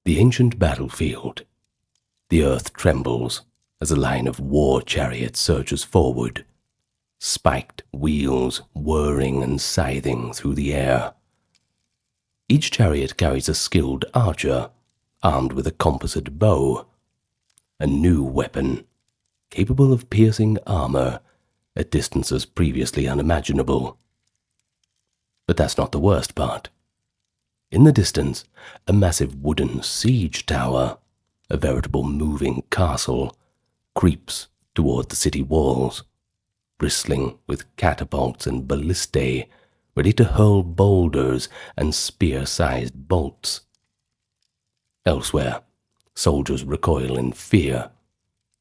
The ancient battlefield. The earth trembles as a line of war chariots surges forward, spiked wheels whirring and scything through the air. Each chariot carries a skilled archer, armed with a composite bow, a new weapon, capable of piercing armor at distances previously unimaginable. But that's not the worst part. In the distance, a massive wooden siege tower, a veritable moving castle, creeps toward the city walls, bristling with catapults and ballistae, ready to hurl boulders and spear-sized bolts. Elsewhere, soldiers recoil in fear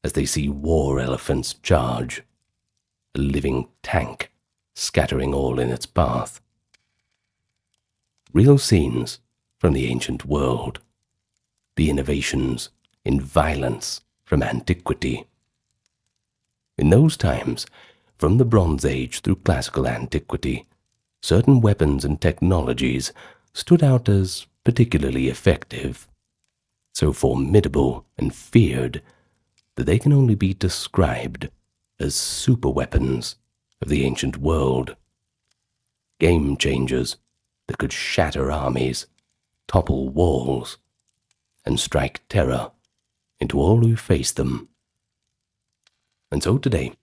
as they see war elephants charge, a living tank scattering all in its path. Real scenes from the ancient world, the innovations in violence from antiquity. In those times, from the Bronze Age through classical antiquity, certain weapons and technologies stood out as particularly effective, so formidable and feared that they can only be described as superweapons of the ancient world. Game changers that could shatter armies, topple walls, and strike terror into all who face them. And so today,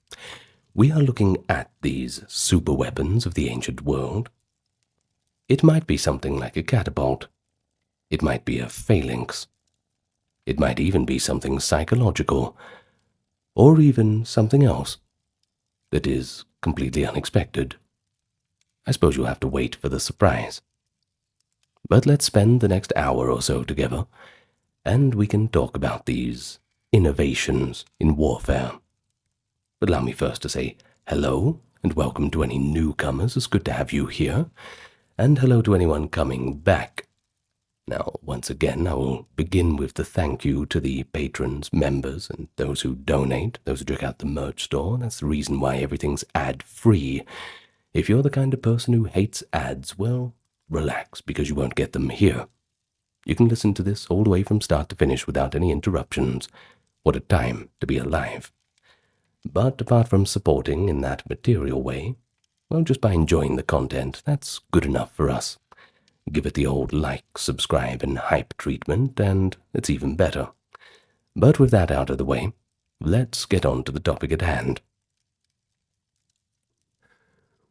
we are looking at these superweapons of the ancient world. It might be something like a catapult. It might be a phalanx. It might even be something psychological, or even something else that is completely unexpected. I suppose you'll have to wait for the surprise. But let's spend the next hour or so together, and we can talk about these innovations in warfare. But allow me first to say hello and welcome to any newcomers. It's good to have you here. And hello to anyone coming back. Now, once again, I will begin with the thank you to the patrons, members, and those who donate, those who check out the merch store. That's the reason why everything's ad-free. If you're the kind of person who hates ads, well, relax, because you won't get them here. You can listen to this all the way from start to finish without any interruptions. What a time to be alive. But apart from supporting in that material way, well, just by enjoying the content, that's good enough for us. Give it the old like, subscribe, and hype treatment, and it's even better. But with that out of the way, let's get on to the topic at hand.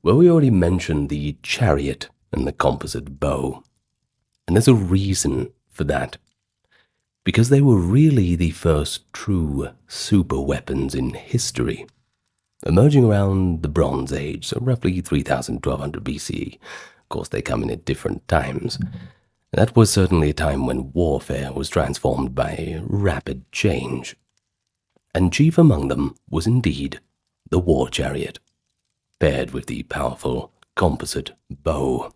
Well, we already mentioned the chariot and the composite bow, and there's a reason for that. Because they were really the first true super weapons in history, emerging around the Bronze Age, so roughly 3000-1200 BCE. Of course, they come in at different times. That was certainly a time when warfare was transformed by rapid change. And chief among them was indeed the war chariot, paired with the powerful composite bow,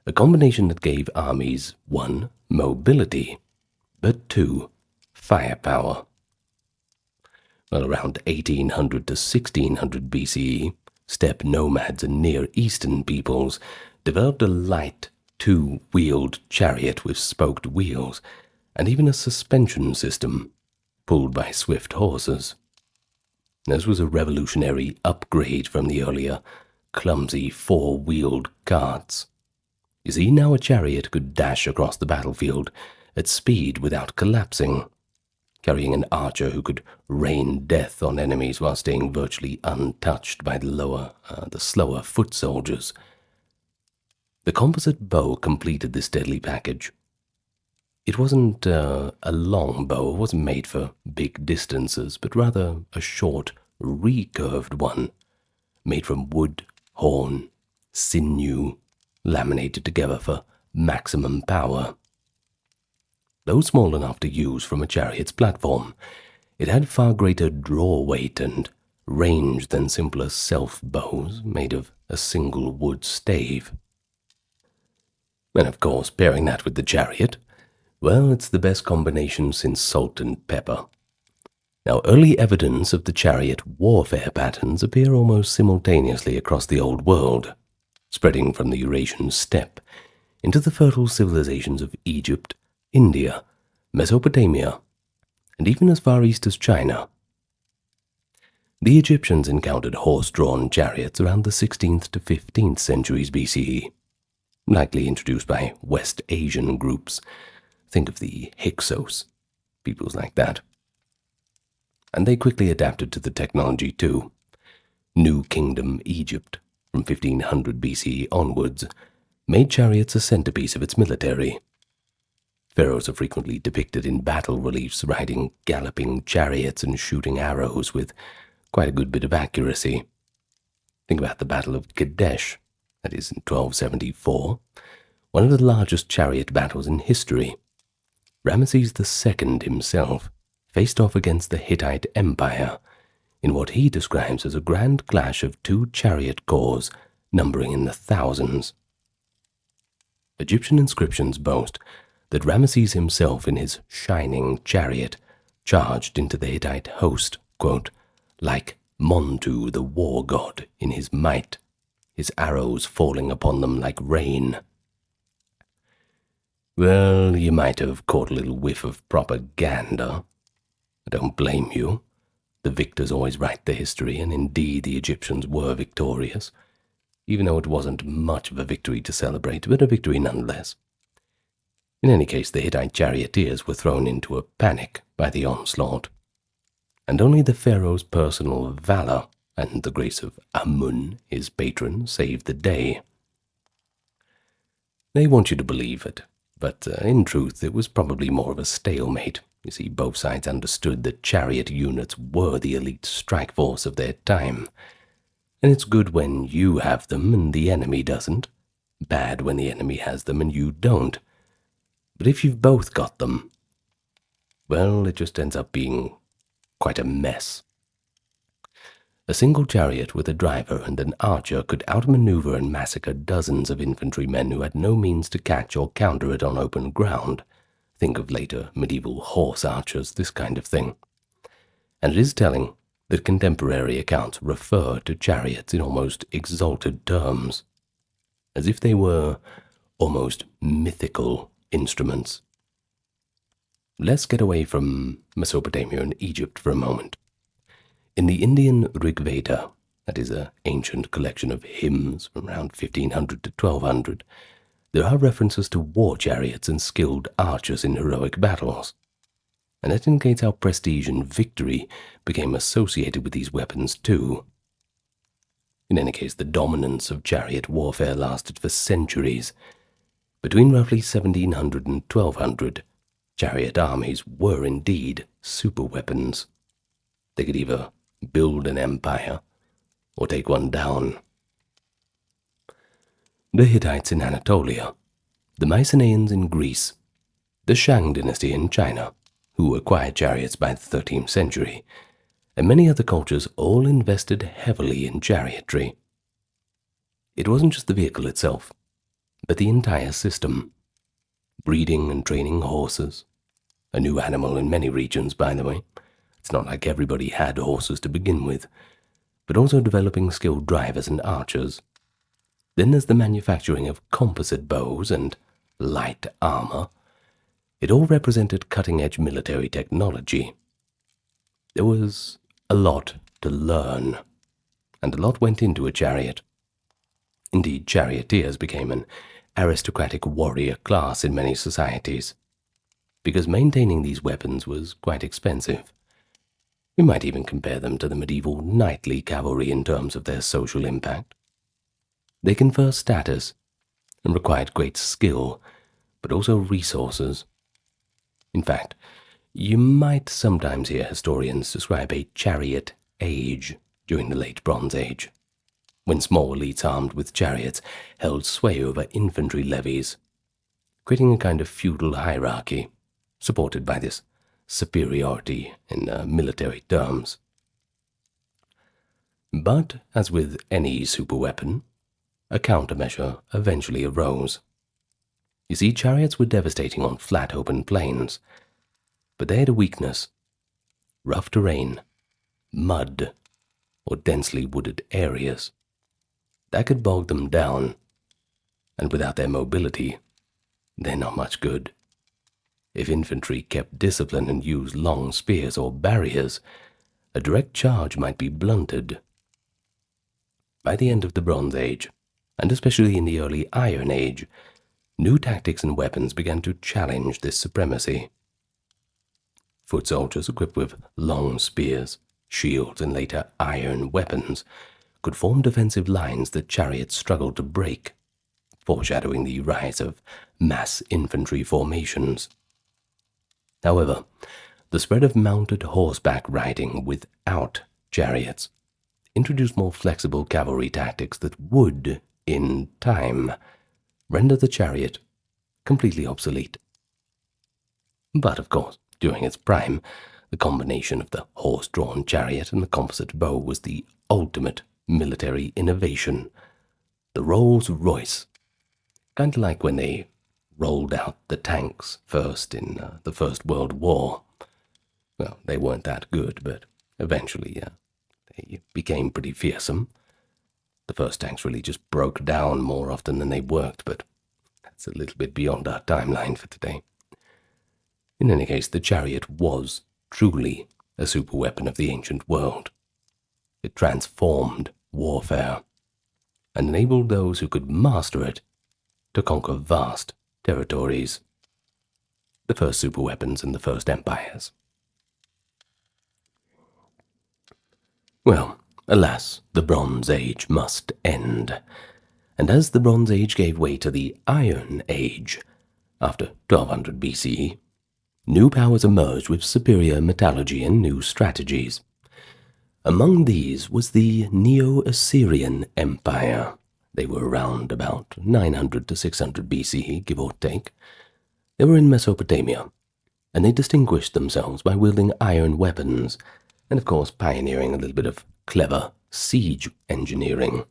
a combination that gave armies 1. Mobility, but 2. Firepower. Well, around 1800 to 1600 BCE, steppe nomads and Near Eastern peoples developed a light, two-wheeled chariot with spoked wheels, and even a suspension system, pulled by swift horses. This was a revolutionary upgrade from the earlier, clumsy four-wheeled carts. You see, now a chariot could dash across the battlefield at speed without collapsing, carrying an archer who could rain death on enemies while staying virtually untouched by the slower foot soldiers. The composite bow completed this deadly package. It wasn't a long bow, it wasn't made for big distances, but rather a short, recurved one, made from wood, horn, sinew, laminated together for maximum power. Though small enough to use from a chariot's platform, it had far greater draw weight and range than simpler self-bows made of a single wood stave. And of course, pairing that with the chariot, well, it's the best combination since salt and pepper. Now, early evidence of the chariot warfare patterns appear almost simultaneously across the Old World, spreading from the Eurasian steppe into the fertile civilizations of Egypt, India, Mesopotamia, and even as far east as China. The Egyptians encountered horse-drawn chariots around the 16th to 15th centuries BCE, likely introduced by West Asian groups. Think of the Hyksos, peoples like that. And they quickly adapted to the technology too. New Kingdom Egypt, from 1500 BCE onwards, made chariots a centerpiece of its military. Pharaohs are frequently depicted in battle reliefs riding galloping chariots and shooting arrows with quite a good bit of accuracy. Think about the Battle of Kadesh, that is in 1274, one of the largest chariot battles in history. Ramesses II himself faced off against the Hittite Empire in what he describes as a grand clash of two chariot corps numbering in the thousands. Egyptian inscriptions boast that Ramesses himself in his shining chariot charged into the Hittite host, quote, like Montu the war god in his might, his arrows falling upon them like rain. Well, you might have caught a little whiff of propaganda. I don't blame you. The victors always write the history, and indeed the Egyptians were victorious, even though it wasn't much of a victory to celebrate, but a victory nonetheless. In any case, the Hittite charioteers were thrown into a panic by the onslaught, and only the pharaoh's personal valor and the grace of Amun, his patron, saved the day. They want you to believe it, but in truth it was probably more of a stalemate. You see, both sides understood that chariot units were the elite strike force of their time, and it's good when you have them and the enemy doesn't, bad when the enemy has them and you don't. But if you've both got them, well, it just ends up being quite a mess. A single chariot with a driver and an archer could outmaneuver and massacre dozens of infantrymen who had no means to catch or counter it on open ground. Think of later medieval horse archers, this kind of thing. And it is telling that contemporary accounts refer to chariots in almost exalted terms, as if they were almost mythical instruments. Let's get away from Mesopotamia and Egypt for a moment. In the Indian Rig Veda, that is an ancient collection of hymns from around 1500 to 1200, there are references to war chariots and skilled archers in heroic battles, and that indicates how prestige and victory became associated with these weapons too. In any case, the dominance of chariot warfare lasted for centuries. Between roughly 1700 and 1200, chariot armies were indeed superweapons. They could either build an empire or take one down. The Hittites in Anatolia, the Mycenaeans in Greece, the Shang dynasty in China, who acquired chariots by the 13th century, and many other cultures all invested heavily in chariotry. It wasn't just the vehicle itself, but the entire system. Breeding and training horses, a new animal in many regions, by the way. It's not like everybody had horses to begin with, but also developing skilled drivers and archers. Then there's the manufacturing of composite bows and light armor. It all represented cutting-edge military technology. There was a lot to learn, and a lot went into a chariot. Indeed, charioteers became an aristocratic warrior class in many societies, because maintaining these weapons was quite expensive. We might even compare them to the medieval knightly cavalry in terms of their social impact. They confer status and required great skill, but also resources. In fact, you might sometimes hear historians describe a chariot age during the late Bronze Age, when small elites armed with chariots held sway over infantry levies, creating a kind of feudal hierarchy, supported by this superiority in military terms. But, as with any superweapon, a countermeasure eventually arose. You see, chariots were devastating on flat open plains, but they had a weakness: rough terrain, mud, or densely wooded areas. That could bog them down, and without their mobility, they're not much good. if infantry kept discipline and used long spears or barriers, a direct charge might be blunted. By the end of the Bronze Age, and especially in the early Iron Age, new tactics and weapons began to challenge this supremacy. Foot soldiers equipped with long spears, shields, and later iron weapons could form defensive lines that chariots struggled to break, foreshadowing the rise of mass infantry formations. However, the spread of mounted horseback riding without chariots introduced more flexible cavalry tactics that would, in time, render the chariot completely obsolete. But, of course, during its prime, the combination of the horse-drawn chariot and the composite bow was the ultimate military innovation, the Rolls-Royce, kind of like when they rolled out the tanks first in the First World War. Well, they weren't that good, but eventually they became pretty fearsome. The first tanks really just broke down more often than they worked, but that's a little bit beyond our timeline for today. In any case, the chariot was truly a superweapon of the ancient world. It transformed warfare and enabled those who could master it to conquer vast territories. The first superweapons and the first empires. Well, alas, the Bronze Age must end. And as the Bronze Age gave way to the Iron Age, after 1200 BCE, new powers emerged with superior metallurgy and new strategies. Among these was the Neo-Assyrian Empire. They were around about 900 to 600 BCE, give or take. They were in Mesopotamia, and they distinguished themselves by wielding iron weapons, and of course pioneering a little bit of clever siege engineering.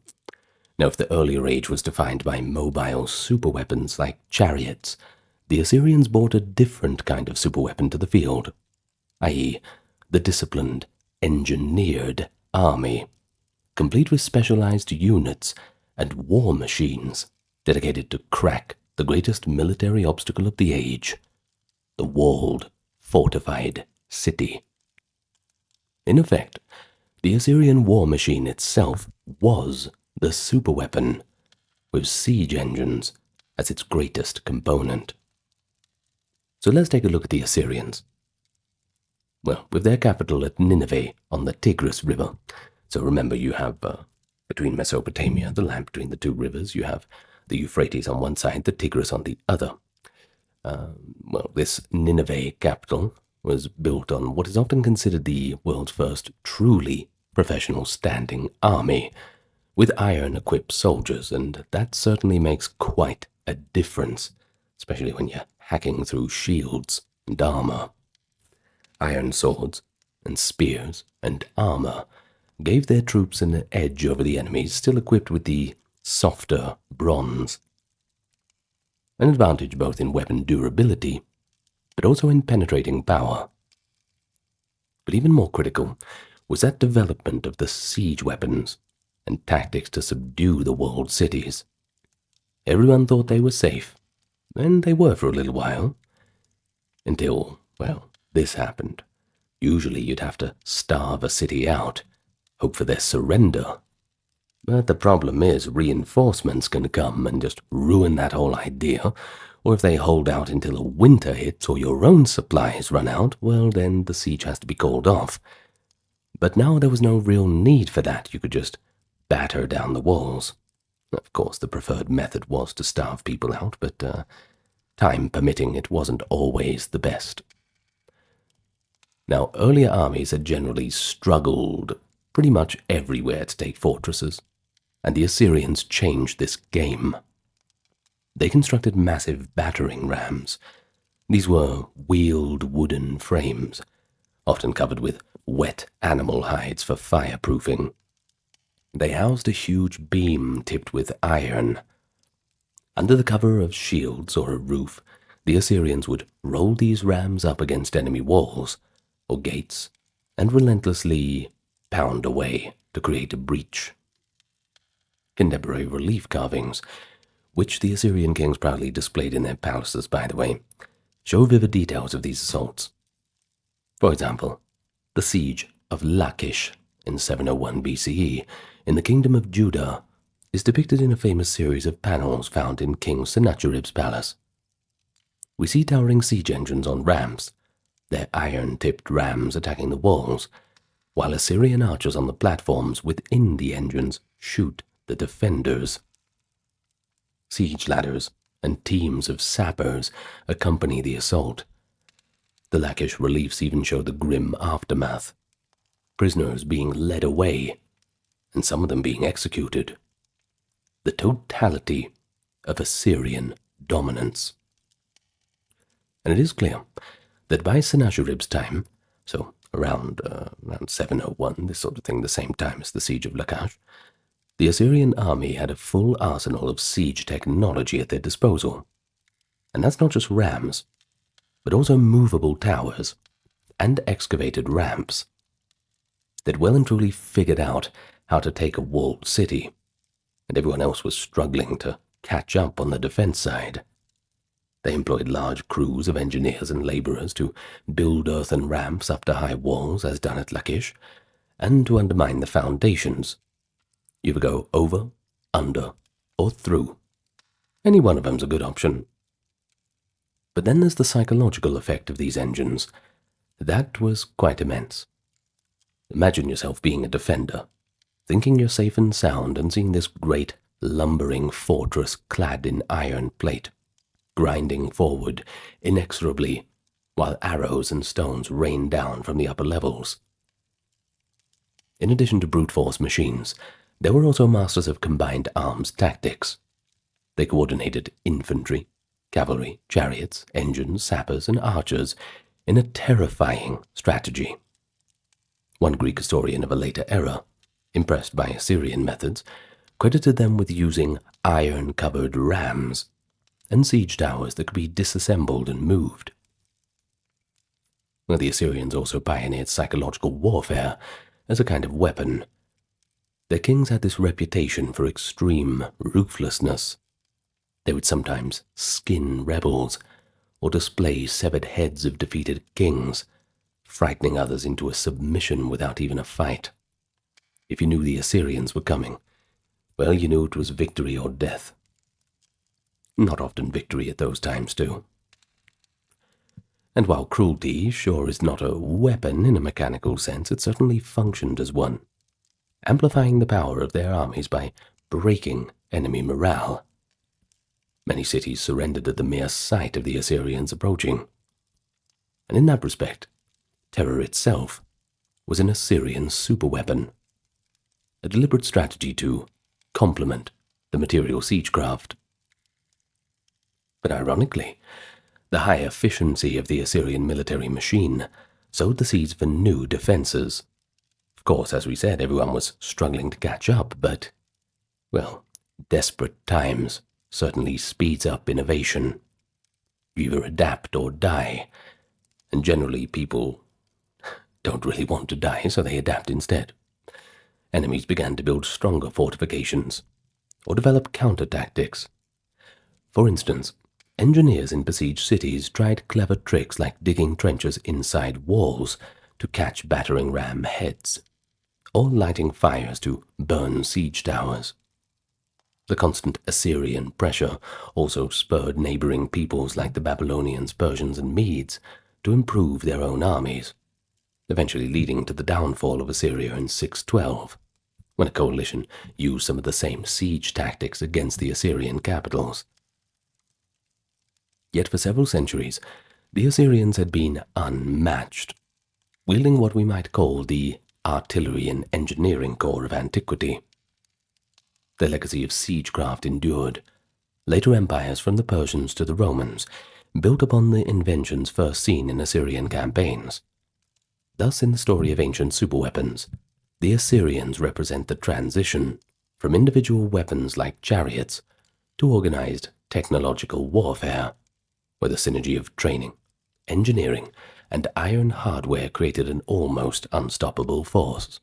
Now, if the earlier age was defined by mobile superweapons like chariots, the Assyrians brought a different kind of superweapon to the field, i.e., the disciplined, engineered army, complete with specialized units and war machines dedicated to crack the greatest military obstacle of the age, the walled, fortified city. In effect, the Assyrian war machine itself was the superweapon, with siege engines as its greatest component. So let's take a look at the Assyrians. Well, with their capital at Nineveh on the Tigris River. So remember, you have, between Mesopotamia, the land between the two rivers, you have the Euphrates on one side, the Tigris on the other. Well, this Nineveh capital was built on what is often considered the world's first truly professional standing army, with iron-equipped soldiers, and that certainly makes quite a difference, especially when you're hacking through shields and armor. Iron swords and spears and armor gave their troops an edge over the enemies still equipped with the softer bronze. An advantage both in weapon durability, but also in penetrating power. But even more critical was that development of the siege weapons and tactics to subdue the walled cities. Everyone thought they were safe, and they were for a little while, until, well, this happened. Usually you'd have to starve a city out, hope for their surrender. But the problem is reinforcements can come and just ruin that whole idea, or if they hold out until a winter hits or your own supplies run out, well then the siege has to be called off. But now there was no real need for that. You could just batter down the walls. Of course, the preferred method was to starve people out, but time permitting, it wasn't always the best. Now, earlier armies had generally struggled pretty much everywhere to take fortresses, and the Assyrians changed this game. They constructed massive battering rams. These were wheeled wooden frames, often covered with wet animal hides for fireproofing. They housed a huge beam tipped with iron. Under the cover of shields or a roof, the Assyrians would roll these rams up against enemy walls or gates and relentlessly pound away to create a breach. Contemporary relief carvings, which the Assyrian kings proudly displayed in their palaces, by the way, show vivid details of these assaults. For example, the siege of Lachish in 701 BCE in the kingdom of Judah is depicted in a famous series of panels found in King Sennacherib's palace. We see towering siege engines on ramps, their iron-tipped rams attacking the walls, while Assyrian archers on the platforms within the engines shoot the defenders. Siege ladders and teams of sappers accompany the assault. The Lachish reliefs even show the grim aftermath, prisoners being led away, and some of them being executed. The totality of Assyrian dominance. And it is clear that by Sennacherib's time, so around 701, this sort of thing, the same time as the siege of Lachish, the Assyrian army had a full arsenal of siege technology at their disposal. And that's not just rams, but also movable towers and excavated ramps. They'd well and truly figured out how to take a walled city, and everyone else was struggling to catch up on the defense side. They employed large crews of engineers and laborers to build earthen ramps up to high walls, as done at Lachish, and to undermine the foundations. You either go over, under, or through. Any one of them's a good option. But then there's the psychological effect of these engines. That was quite immense. Imagine yourself being a defender, thinking you're safe and sound, and seeing this great, lumbering fortress clad in iron plate, grinding forward inexorably, while arrows and stones rain down from the upper levels. In addition to brute force machines, there were also masters of combined arms tactics. They coordinated infantry, cavalry, chariots, engines, sappers, and archers in a terrifying strategy. One Greek historian of a later era, impressed by Assyrian methods, credited them with using iron-covered rams and siege towers that could be disassembled and moved. Well, the Assyrians also pioneered psychological warfare as a kind of weapon. Their kings had this reputation for extreme ruthlessness. They would sometimes skin rebels or display severed heads of defeated kings, frightening others into a submission without even a fight. If you knew the Assyrians were coming, well, you knew it was victory or death. Not often victory at those times, too. And while cruelty sure is not a weapon in a mechanical sense, it certainly functioned as one, amplifying the power of their armies by breaking enemy morale. Many cities surrendered at the mere sight of the Assyrians approaching. And in that respect, terror itself was an Assyrian superweapon, a deliberate strategy to complement the material siegecraft. But ironically, the high efficiency of the Assyrian military machine sowed the seeds for new defenses. Of course, as we said, everyone was struggling to catch up, but, well, desperate times certainly speeds up innovation. You either adapt or die, and generally people don't really want to die, so they adapt instead. Enemies began to build stronger fortifications, or develop counter-tactics. For instance, engineers in besieged cities tried clever tricks like digging trenches inside walls to catch battering ram heads, or lighting fires to burn siege towers. The constant Assyrian pressure also spurred neighboring peoples like the Babylonians, Persians, and Medes to improve their own armies, eventually leading to the downfall of Assyria in 612, when a coalition used some of the same siege tactics against the Assyrian capitals. Yet for several centuries, the Assyrians had been unmatched, wielding what we might call the artillery and engineering corps of antiquity. Their legacy of siegecraft endured. Later empires, from the Persians to the Romans, built upon the inventions first seen in Assyrian campaigns. Thus, in the story of ancient superweapons, the Assyrians represent the transition from individual weapons like chariots to organized technological warfare, where the synergy of training, engineering, and iron hardware created an almost unstoppable force.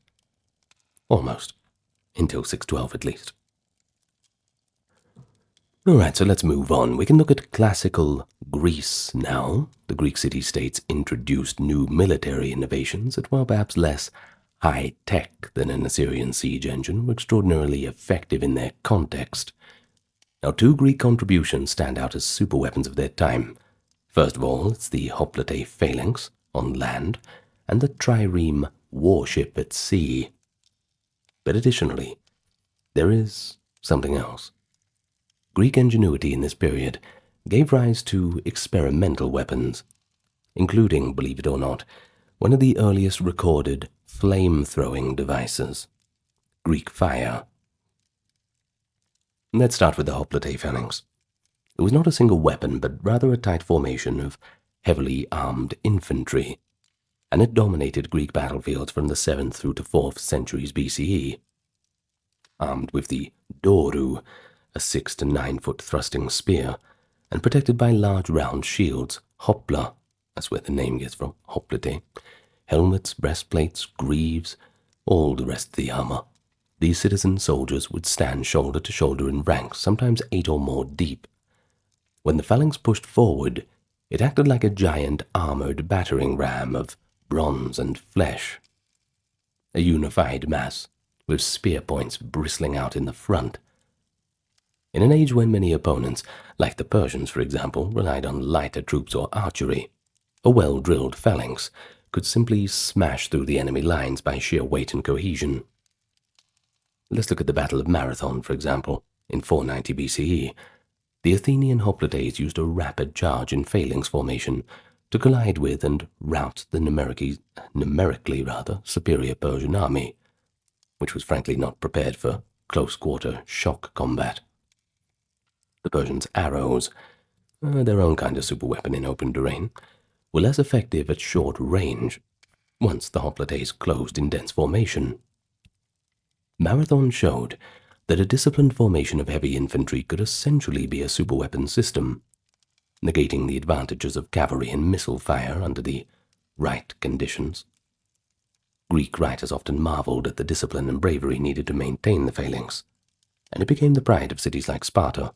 Almost, until 612 at least. Alright, so let's move on. We can look at classical Greece now. The Greek city-states introduced new military innovations that, while perhaps less high-tech than an Assyrian siege engine, were extraordinarily effective in their context. Now, two Greek contributions stand out as superweapons of their time. First of all, it's the hoplite Phalanx on land and the Trireme warship at sea. But additionally, there is something else. Greek ingenuity in this period gave rise to experimental weapons, including, believe it or not, one of the earliest recorded flame-throwing devices, Greek fire. Let's start with the hoplite Phalanx. It was not a single weapon, but rather a tight formation of heavily armed infantry, and it dominated Greek battlefields from the 7th through to 4th centuries BCE. Armed with the doru, a 6 to 9 foot thrusting spear, and protected by large round shields, hopla, that's where the name gets from, hoplite, helmets, breastplates, greaves, all the rest of the armor. These citizen soldiers would stand shoulder to shoulder in ranks, sometimes 8 or more deep. When the phalanx pushed forward, it acted like a giant armored battering ram of bronze and flesh, a unified mass with spear points bristling out in the front. In an age when many opponents, like the Persians for example, relied on lighter troops or archery, a well-drilled phalanx could simply smash through the enemy lines by sheer weight and cohesion. Let's look at the Battle of Marathon, for example, in 490 BCE. The Athenian hoplites used a rapid charge in phalanx formation to collide with and rout the numerically superior Persian army, which was frankly not prepared for close-quarter shock combat. The Persians' arrows, their own kind of superweapon in open terrain, were less effective at short range once the hoplites closed in dense formation. Marathon showed that a disciplined formation of heavy infantry could essentially be a superweapon system, negating the advantages of cavalry and missile fire under the right conditions. Greek writers often marveled at the discipline and bravery needed to maintain the phalanx, and it became the pride of cities like Sparta,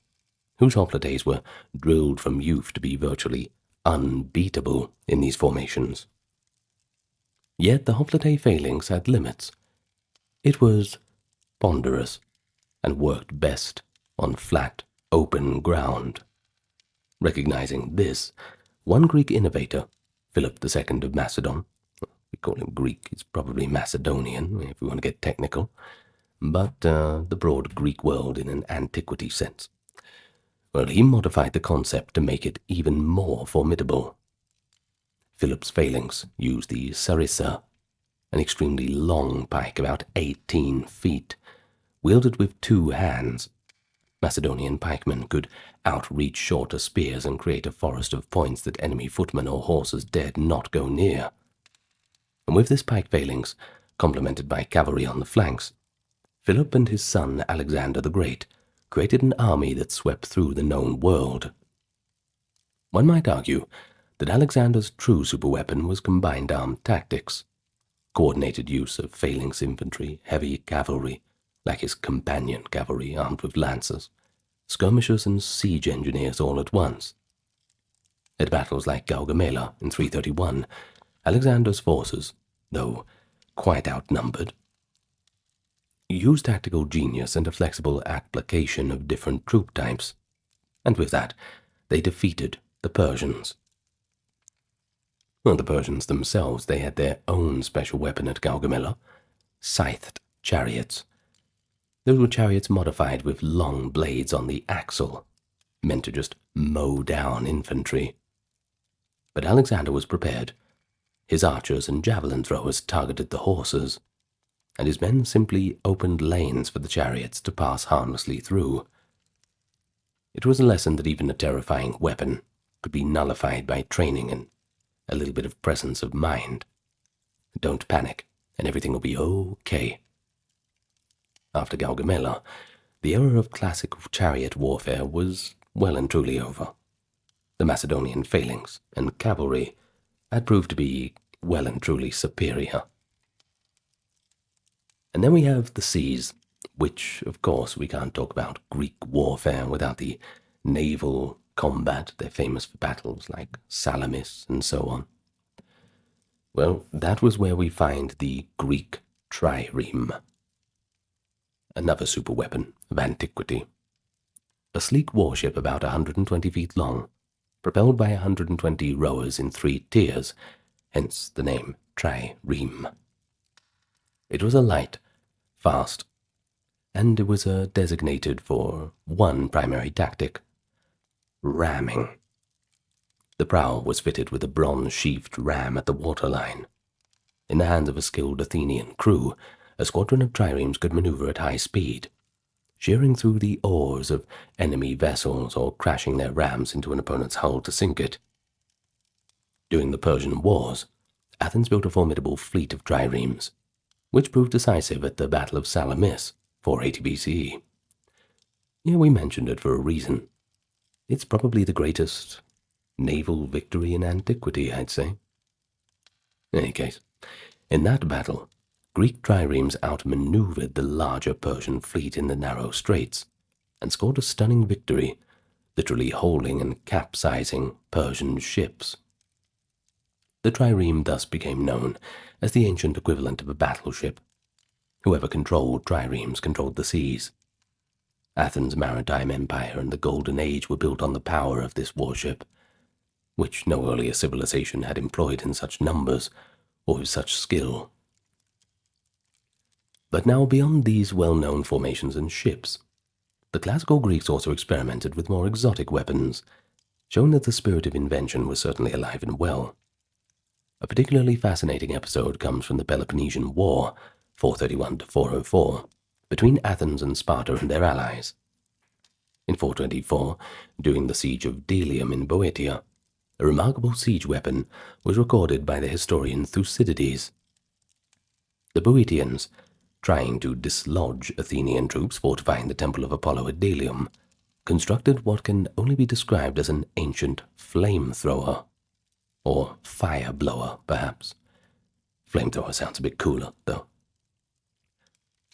whose hoplites were drilled from youth to be virtually unbeatable in these formations. Yet the hoplite phalanx had limits. It was ponderous and worked best on flat, open ground. Recognizing this, one Greek innovator, Philip II of Macedon, we call him Greek, he's probably Macedonian if we want to get technical, but the broad Greek world in an antiquity sense. Well, he modified the concept to make it even more formidable. Philip's phalanx used the sarissa, an extremely long pike about 18 feet, wielded with 2 hands. Macedonian pikemen could outreach shorter spears and create a forest of points that enemy footmen or horses dared not go near. And with this pike phalanx, complemented by cavalry on the flanks, Philip and his son Alexander the Great created an army that swept through the known world. One might argue that Alexander's true superweapon was combined armed tactics, coordinated use of phalanx infantry, heavy cavalry, like his companion cavalry armed with lances, skirmishers and siege engineers all at once. At battles like Gaugamela in 331, Alexander's forces, though quite outnumbered, used tactical genius and a flexible application of different troop types, and with that, they defeated the Persians. Well, the Persians themselves, they had their own special weapon at Gaugamela, scythed chariots. Those were chariots modified with long blades on the axle, meant to just mow down infantry. But Alexander was prepared. His archers and javelin throwers targeted the horses, and his men simply opened lanes for the chariots to pass harmlessly through. It was a lesson that even a terrifying weapon could be nullified by training and a little bit of presence of mind. Don't panic, and everything will be okay. After Gaugamela, the era of classic chariot warfare was well and truly over. The Macedonian phalanx and cavalry had proved to be well and truly superior. And then we have the seas, which, of course, we can't talk about Greek warfare without the naval combat. They're famous for battles like Salamis and so on. Well, that was where we find the Greek trireme, another superweapon of antiquity. A sleek warship about 120 feet long, propelled by 120 rowers in 3 tiers, hence the name trireme. It was a light, fast, and it was designated for one primary tactic: ramming. The prow was fitted with a bronze-sheathed ram at the waterline. In the hands of a skilled Athenian crew, a squadron of triremes could maneuver at high speed, shearing through the oars of enemy vessels or crashing their rams into an opponent's hull to sink it. During the Persian Wars, Athens built a formidable fleet of triremes, which proved decisive at the Battle of Salamis, 480 BCE. Yeah, we mentioned it for a reason. It's probably the greatest naval victory in antiquity, I'd say. In any case, in that battle, Greek triremes outmaneuvered the larger Persian fleet in the narrow straits and scored a stunning victory, literally holding and capsizing Persian ships. The trireme thus became known as the ancient equivalent of a battleship. Whoever controlled triremes controlled the seas. Athens' maritime empire and the Golden Age were built on the power of this warship, which no earlier civilization had employed in such numbers or with such skill. But now, beyond these well-known formations and ships, the classical Greeks also experimented with more exotic weapons, showing that the spirit of invention was certainly alive and well. A particularly fascinating episode comes from the Peloponnesian War, 431 to 404, between Athens and Sparta and their allies. In 424, during the siege of Delium in Boeotia, a remarkable siege weapon was recorded by the historian Thucydides. The Boeotians, trying to dislodge Athenian troops fortifying the temple of Apollo at Delium, constructed what can only be described as an ancient flamethrower, or fire blower, perhaps. Flamethrower sounds a bit cooler, though.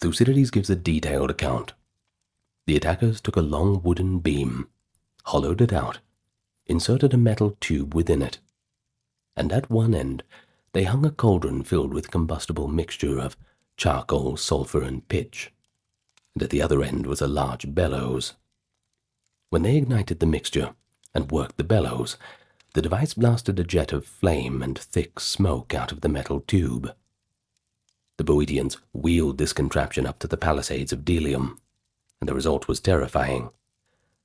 Thucydides gives a detailed account. The attackers took a long wooden beam, hollowed it out, inserted a metal tube within it, and at one end they hung a cauldron filled with combustible mixture of charcoal, sulfur, and pitch, and at the other end was a large bellows. When they ignited the mixture and worked the bellows, the device blasted a jet of flame and thick smoke out of the metal tube. The Boeotians wheeled this contraption up to the palisades of Delium, and the result was terrifying: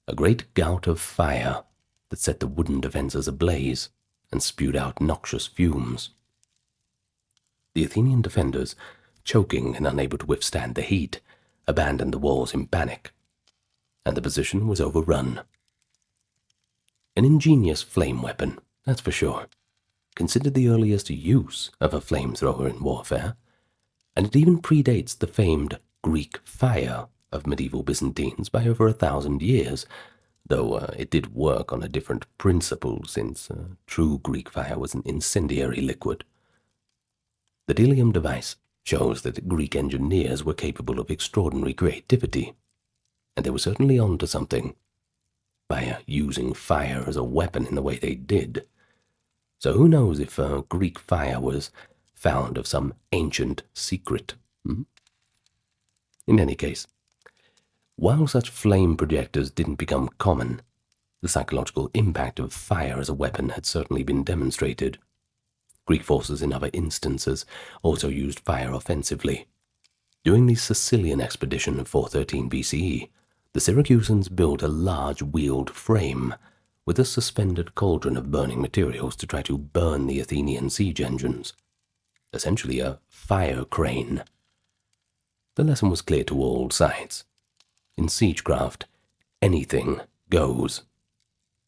a great gout of fire that set the wooden defences ablaze and spewed out noxious fumes. The Athenian defenders, choking and unable to withstand the heat, abandoned the walls in panic, and the position was overrun. An ingenious flame weapon, that's for sure, considered the earliest use of a flamethrower in warfare, and it even predates the famed Greek fire of medieval Byzantines by over 1,000 years, though it did work on a different principle since true Greek fire was an incendiary liquid. The Delium device shows that Greek engineers were capable of extraordinary creativity, and they were certainly on to something by using fire as a weapon in the way they did. So who knows if Greek fire was found of some ancient secret? In any case, while such flame projectors didn't become common, the psychological impact of fire as a weapon had certainly been demonstrated. Greek forces in other instances also used fire offensively. During the Sicilian expedition of 413 BCE, the Syracusans built a large wheeled frame with a suspended cauldron of burning materials to try to burn the Athenian siege engines, essentially a fire crane. The lesson was clear to all sides. In siegecraft, anything goes.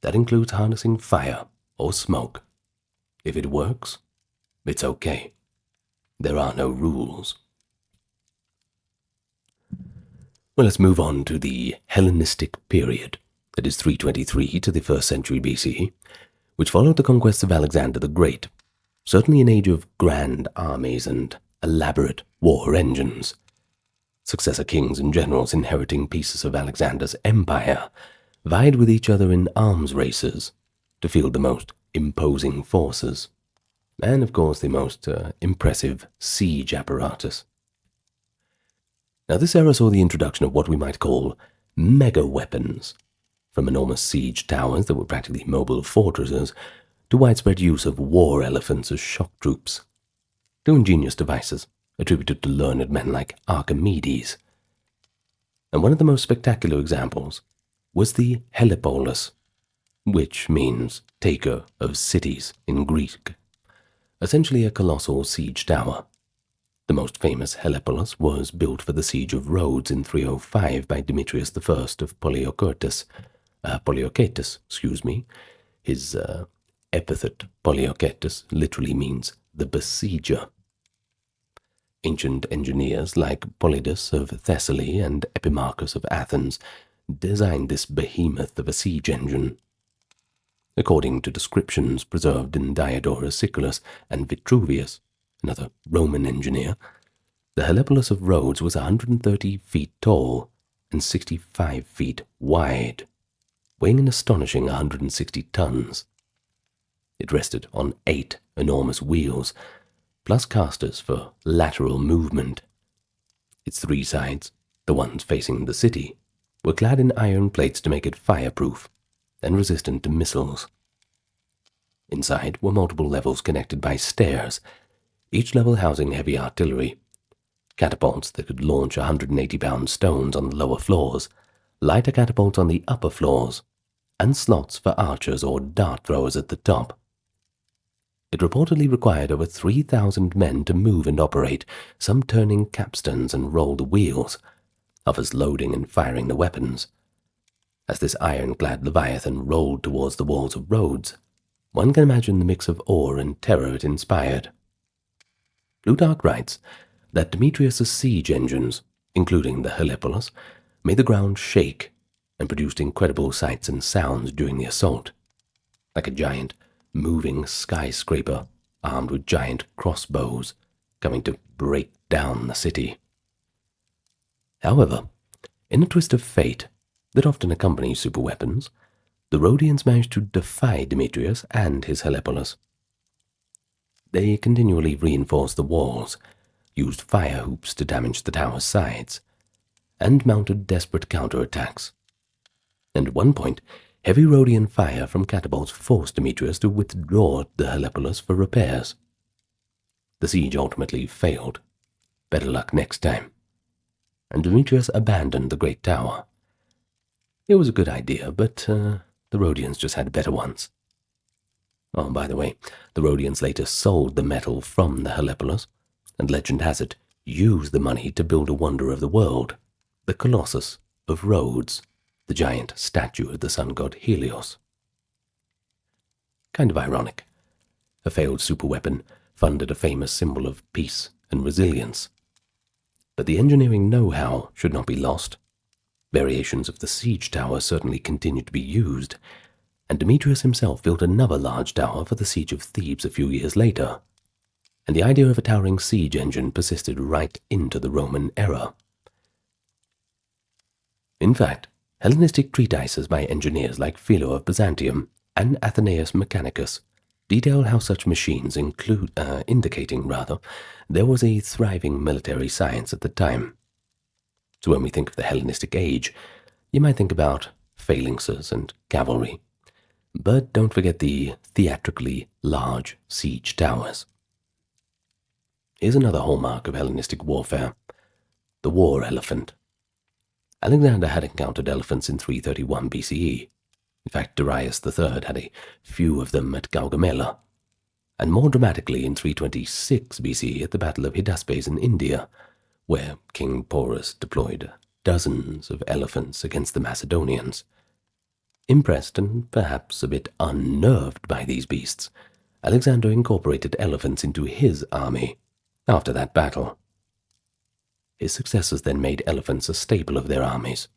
That includes harnessing fire or smoke. If it works, it's okay. There are no rules. Well, let's move on to the Hellenistic period, that is 323 to the 1st century BC, which followed the conquests of Alexander the Great, certainly an age of grand armies and elaborate war engines. successor kings and generals inheriting pieces of Alexander's empire vied with each other in arms races to field the most imposing forces, and of course the most impressive siege apparatus. Now this era saw the introduction of what we might call mega weapons, from enormous siege towers that were practically mobile fortresses to widespread use of war elephants as shock troops, to ingenious devices attributed to learned men like Archimedes. And one of the most spectacular examples was the Hellepolis, which means taker of cities in Greek, essentially a colossal siege tower. The most famous Hellepolis was built for the siege of Rhodes in 305 by Demetrius I of Polyoketus. His epithet Polyoketus literally means the besieger. Ancient engineers like Polybius of Thessaly and Epimachus of Athens designed this behemoth of a siege engine. According to descriptions preserved in Diodorus, Siculus, and Vitruvius, another Roman engineer, the Hellepolis of Rhodes was 130 feet tall and 65 feet wide, weighing an astonishing 160 tons. It rested on 8 enormous wheels, plus casters for lateral movement. Its 3 sides, the ones facing the city, were clad in iron plates to make it fireproof and resistant to missiles. Inside were multiple levels connected by stairs, each level housing heavy artillery, catapults that could launch 180-pound stones on the lower floors, lighter catapults on the upper floors, and slots for archers or dart throwers at the top. It reportedly required over 3,000 men to move and operate, some turning capstans and roll the wheels, others loading and firing the weapons. As this ironclad leviathan rolled towards the walls of Rhodes, one can imagine the mix of awe and terror it inspired. Plutarch writes that Demetrius' siege engines, including the Hellepolis, made the ground shake and produced incredible sights and sounds during the assault, like a giant moving skyscraper armed with giant crossbows coming to break down the city. However, in a twist of fate that often accompanies superweapons, the Rhodians managed to defy Demetrius and his Hellepolis. They continually reinforced the walls, used fire hoops to damage the tower's sides, and mounted desperate counterattacks. And at one point, heavy Rhodian fire from catapults forced Demetrius to withdraw the Hellepolis for repairs. The siege ultimately failed. Better luck next time. And Demetrius abandoned the great tower. It was a good idea, but the Rhodians just had better ones. Oh, by the way, the Rhodians later sold the metal from the Hellepolis, and legend has it, used the money to build a wonder of the world, the Colossus of Rhodes, the giant statue of the sun god Helios. Kind of ironic. A failed superweapon funded a famous symbol of peace and resilience. But the engineering know-how should not be lost. Variations of the siege tower certainly continued to be used, and Demetrius himself built another large tower for the siege of Thebes a few years later, and the idea of a towering siege engine persisted right into the Roman era. In fact, Hellenistic treatises by engineers like Philo of Byzantium and Athenaeus Mechanicus detail how such machines indicating there was a thriving military science at the time. So when we think of the Hellenistic age, you might think about phalanxes and cavalry. But don't forget the theatrically large siege towers. Here's another hallmark of Hellenistic warfare: the war elephant. Alexander had encountered elephants in 331 BCE. In fact, Darius III had a few of them at Gaugamela, and more dramatically in 326 BCE at the Battle of Hydaspes in India, where King Porus deployed dozens of elephants against the Macedonians. Impressed and perhaps a bit unnerved by these beasts, Alexander incorporated elephants into his army after that battle. His successors then made elephants a staple of their armies,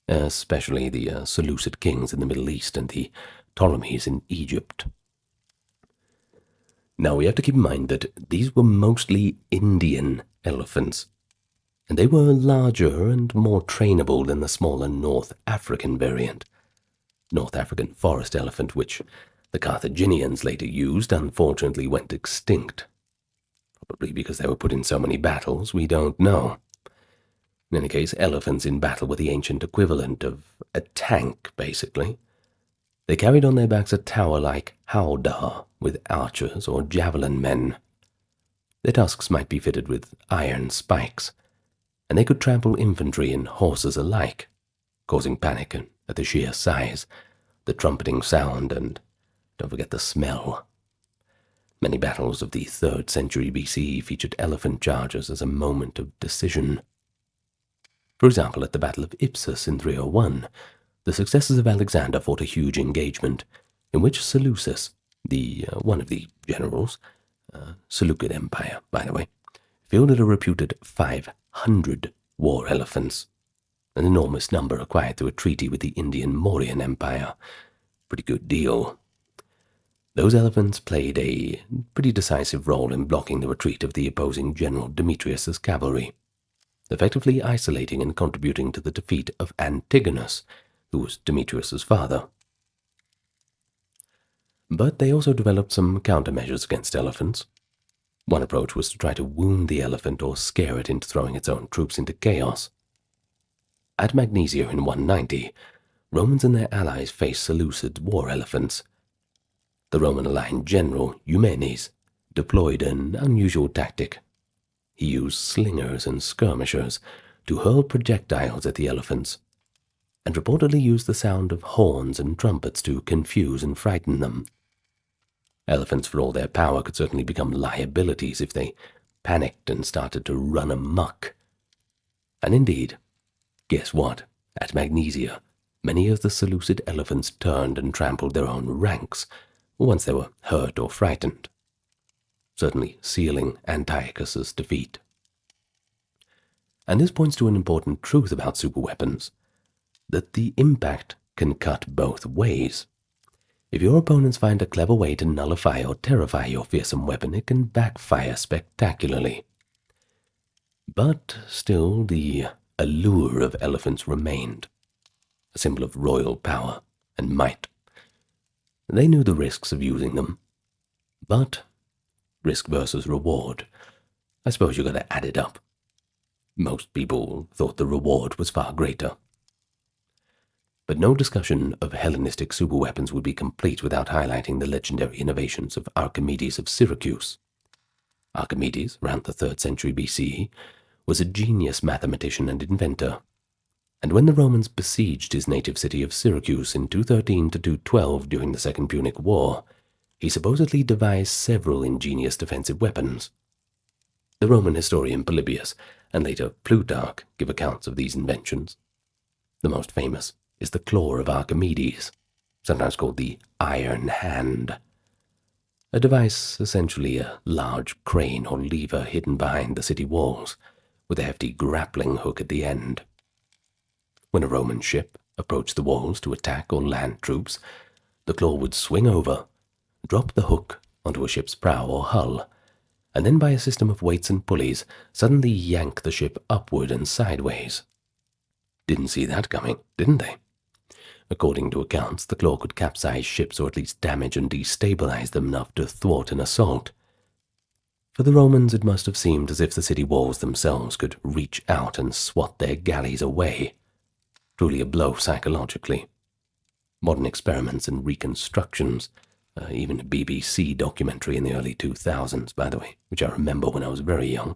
especially the Seleucid kings in the Middle East and the Ptolemies in Egypt. Now we have to keep in mind that these were mostly Indian elephants. and they were larger and more trainable than the smaller North African variant. North African forest elephant, which the Carthaginians later used, unfortunately went extinct. Probably because they were put in so many battles, we don't know. In any case, elephants in battle were the ancient equivalent of a tank, basically. They carried on their backs a tower like howdah, with archers or javelin men. Their tusks might be fitted with iron spikes, and they could trample infantry and horses alike, causing panic at the sheer size, the trumpeting sound, and don't forget the smell. Many battles of the 3rd century BCE featured elephant charges as a moment of decision. For example, at the Battle of Ipsus in 301, the successors of Alexander fought a huge engagement in which Seleucus, one of the generals, Seleucid Empire, by the way, fielded a reputed 500 war elephants, an enormous number acquired through a treaty with the Indian Mauryan Empire. Pretty good deal. Those elephants played a pretty decisive role in blocking the retreat of the opposing general Demetrius's cavalry, effectively isolating and contributing to the defeat of Antigonus, who was Demetrius's father. But they also developed some countermeasures against elephants. One approach was to try to wound the elephant or scare it into throwing its own troops into chaos. At Magnesia in 190, Romans and their allies faced Seleucid war elephants. The Roman-aligned general, Eumenes, deployed an unusual tactic. He used slingers and skirmishers to hurl projectiles at the elephants, and reportedly used the sound of horns and trumpets to confuse and frighten them. Elephants, for all their power, could certainly become liabilities if they panicked and started to run amok. And indeed, guess what? At Magnesia, many of the Seleucid elephants turned and trampled their own ranks once they were hurt or frightened, certainly sealing Antiochus's defeat. And this points to an important truth about superweapons, that the impact can cut both ways. If your opponents find a clever way to nullify or terrify your fearsome weapon, it can backfire spectacularly. But still, the allure of elephants remained, a symbol of royal power and might. They knew the risks of using them, but risk versus reward, I suppose you gotta add it up. Most people thought the reward was far greater. But no discussion of Hellenistic superweapons would be complete without highlighting the legendary innovations of Archimedes of Syracuse. Archimedes, around the 3rd century BCE, was a genius mathematician and inventor, and when the Romans besieged his native city of Syracuse in 213 to 212 during the Second Punic War, he supposedly devised several ingenious defensive weapons. The Roman historian Polybius and later Plutarch give accounts of these inventions. The most famous is the claw of Archimedes, sometimes called the iron hand, a device essentially a large crane or lever hidden behind the city walls, with a hefty grappling hook at the end. When a Roman ship approached the walls to attack or land troops, the claw would swing over, drop the hook onto a ship's prow or hull, and then by a system of weights and pulleys suddenly yank the ship upward and sideways. Didn't see that coming, didn't they? According to accounts, the claw could capsize ships or at least damage and destabilize them enough to thwart an assault. For the Romans, it must have seemed as if the city walls themselves could reach out and swat their galleys away. Truly a blow psychologically. Modern experiments and reconstructions, even a BBC documentary in the early 2000s, by the way, which I remember when I was very young,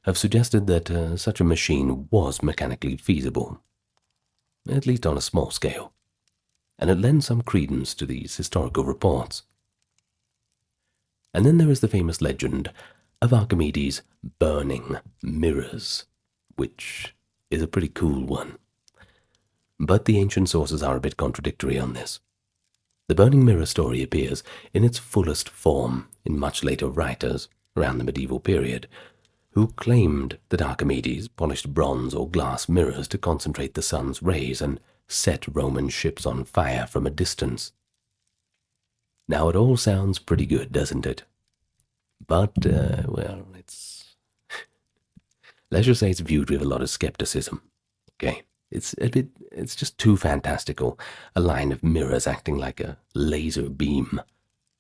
have suggested that such a machine was mechanically feasible, at least on a small scale, and it lends some credence to these historical reports. And then there is the famous legend of Archimedes burning mirrors, which is a pretty cool one. But the ancient sources are a bit contradictory on this. The burning mirror story appears in its fullest form in much later writers, around the medieval period, who claimed that Archimedes polished bronze or glass mirrors to concentrate the sun's rays and set Roman ships on fire from a distance. Now it all sounds pretty good, doesn't it? But, well, it's let's just say it's viewed with a lot of skepticism. Okay, it's just too fantastical. A line of mirrors acting like a laser beam.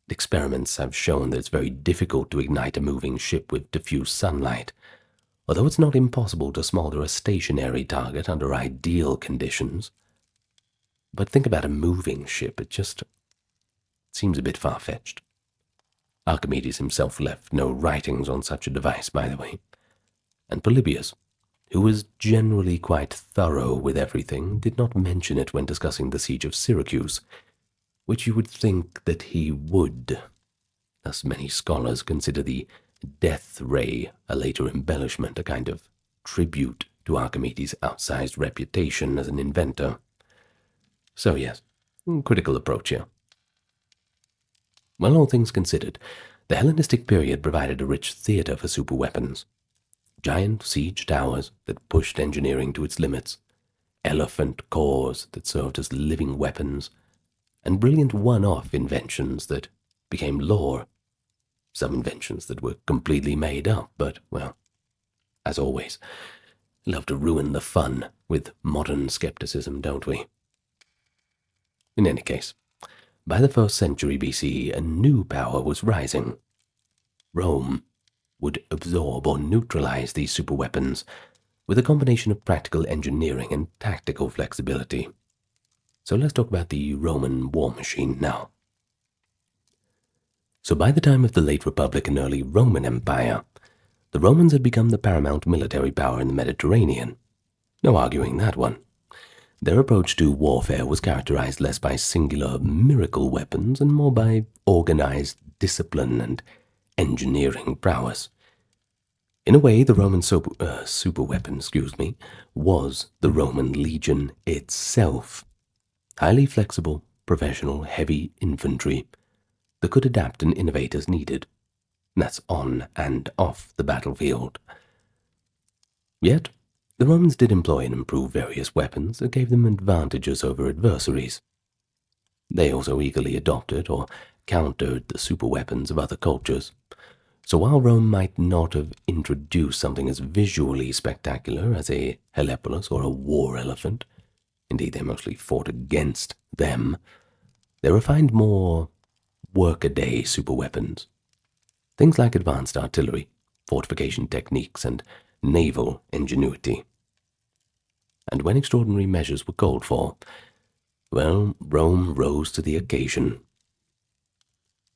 Experiments have shown that it's very difficult to ignite a moving ship with diffuse sunlight, although it's not impossible to smolder a stationary target under ideal conditions. But think about a moving ship, it just seems a bit far-fetched. Archimedes himself left no writings on such a device, by the way, and Polybius, who was generally quite thorough with everything, did not mention it when discussing the siege of Syracuse, which you would think that he would. Thus many scholars consider the death ray a later embellishment, a kind of tribute to Archimedes' outsized reputation as an inventor. So yes, critical approach here. Well, all things considered, the Hellenistic period provided a rich theatre for superweapons. Giant siege towers that pushed engineering to its limits, elephant cores that served as living weapons, and brilliant one-off inventions that became lore. Some inventions that were completely made up, but, well, as always, love to ruin the fun with modern skepticism, don't we? In any case, by the 1st century BCE, a new power was rising. Rome would absorb or neutralize these superweapons with a combination of practical engineering and tactical flexibility. So let's talk about the Roman war machine now. So by the time of the late Republic and early Roman Empire, the Romans had become the paramount military power in the Mediterranean. No arguing that one. Their approach to warfare was characterized less by singular miracle weapons and more by organized discipline and engineering prowess. In a way, the Roman superweapon, was the Roman legion itself. Highly flexible, professional, heavy infantry that could adapt and innovate as needed. That's on and off the battlefield. Yet, the Romans did employ and improve various weapons that gave them advantages over adversaries. They also eagerly adopted or countered the superweapons of other cultures. So while Rome might not have introduced something as visually spectacular as a Helepolis or a war elephant, indeed they mostly fought against them, they refined more workaday superweapons. Things like advanced artillery, fortification techniques, and naval ingenuity. And when extraordinary measures were called for, well, Rome rose to the occasion.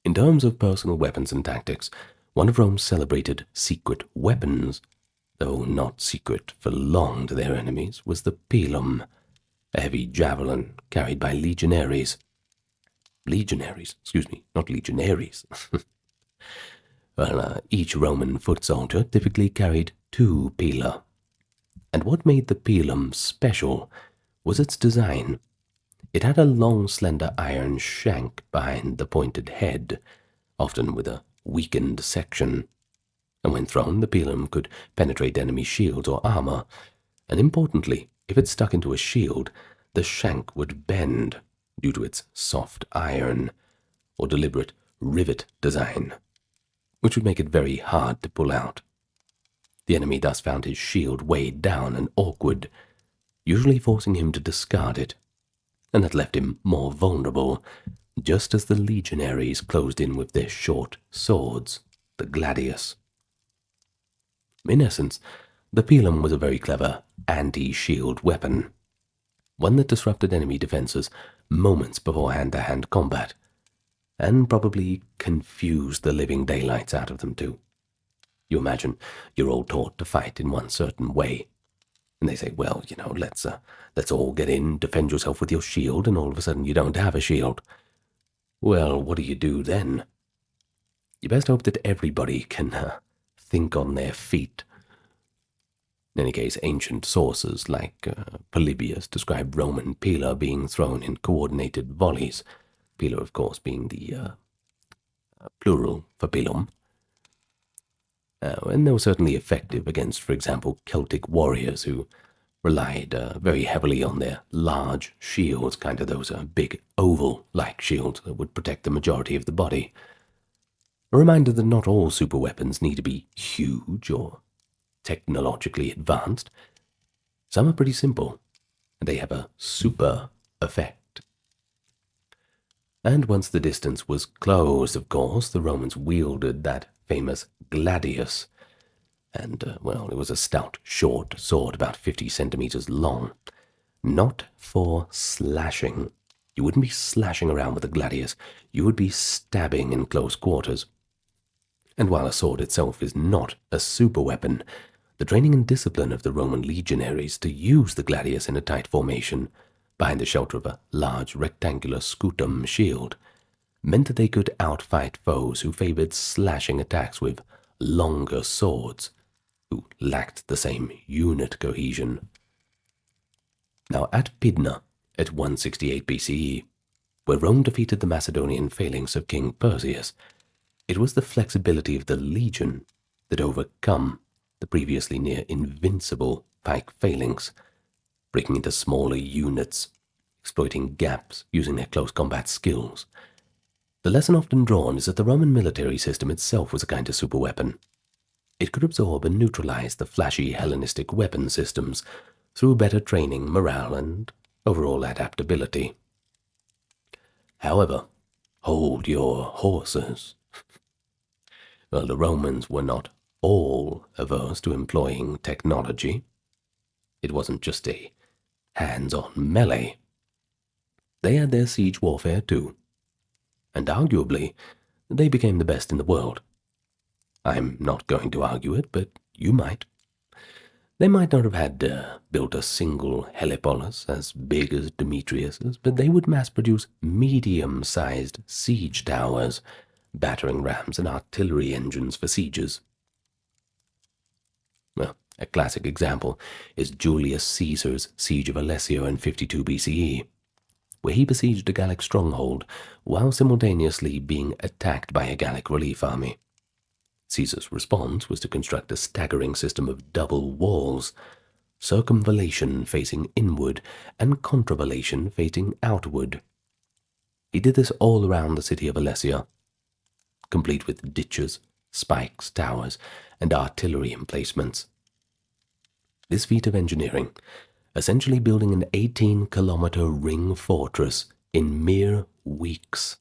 In terms of personal weapons and tactics, one of Rome's celebrated secret weapons, though not secret for long to their enemies, was the pilum, a heavy javelin carried by legionaries. Not legionaries. Well, each Roman foot soldier typically carried 2 pila. And what made the pilum special was its design. It had a long, slender iron shank behind the pointed head, often with a weakened section. And when thrown, the pilum could penetrate enemy shields or armor. And importantly, if it stuck into a shield, the shank would bend due to its soft iron or deliberate rivet design, which would make it very hard to pull out. The enemy thus found his shield weighed down and awkward, usually forcing him to discard it, and that left him more vulnerable, just as the legionaries closed in with their short swords, the gladius. In essence, the pilum was a very clever anti-shield weapon, one that disrupted enemy defenses moments before hand-to-hand combat, and probably confused the living daylights out of them too. You imagine you're all taught to fight in one certain way, and they say, well, let's all get in, defend yourself with your shield, and all of a sudden you don't have a shield. Well, what do you do then? You best hope that everybody can think on their feet. In any case, ancient sources like Polybius describe Roman pila being thrown in coordinated volleys, pila, of course, being the plural for pilum. And they were certainly effective against, for example, Celtic warriors who relied very heavily on their large shields, kind of those big oval-like shields that would protect the majority of the body. A reminder that not all superweapons need to be huge or technologically advanced. Some are pretty simple, and they have a super effect. And once the distance was closed, of course, the Romans wielded that famous gladius. And, well, it was a stout, short sword about 50 centimeters long. Not for slashing. You wouldn't be slashing around with a gladius. You would be stabbing in close quarters. And while a sword itself is not a super weapon, the training and discipline of the Roman legionaries to use the gladius in a tight formation, behind the shelter of a large rectangular scutum shield, meant that they could outfight foes who favored slashing attacks with longer swords, who lacked the same unit cohesion. Now at Pydna, at 168 BCE, where Rome defeated the Macedonian phalanx of King Perseus, it was the flexibility of the legion that overcome the previously near invincible pike phalanx, breaking into smaller units, exploiting gaps using their close combat skills. The lesson often drawn is that the Roman military system itself was a kind of superweapon. It could absorb and neutralize the flashy Hellenistic weapon systems through better training, morale, and overall adaptability. However, hold your horses. Well, the Romans were not all averse to employing technology. It wasn't just a hands-on melee. They had their siege warfare too, and arguably they became the best in the world. I'm not going to argue it, but you might. They might not have had built a single helepolis as big as Demetrius's, but they would mass-produce medium-sized siege towers, battering rams, and artillery engines for sieges. Well, a classic example is Julius Caesar's siege of Alessio in 52 BCE, where he besieged a Gallic stronghold while simultaneously being attacked by a Gallic relief army. Caesar's response was to construct a staggering system of double walls, circumvallation facing inward and contravallation facing outward. He did this all around the city of Alessia, complete with ditches, spikes, towers, and artillery emplacements. This feat of engineering, essentially building an 18-kilometer ring fortress in mere weeks,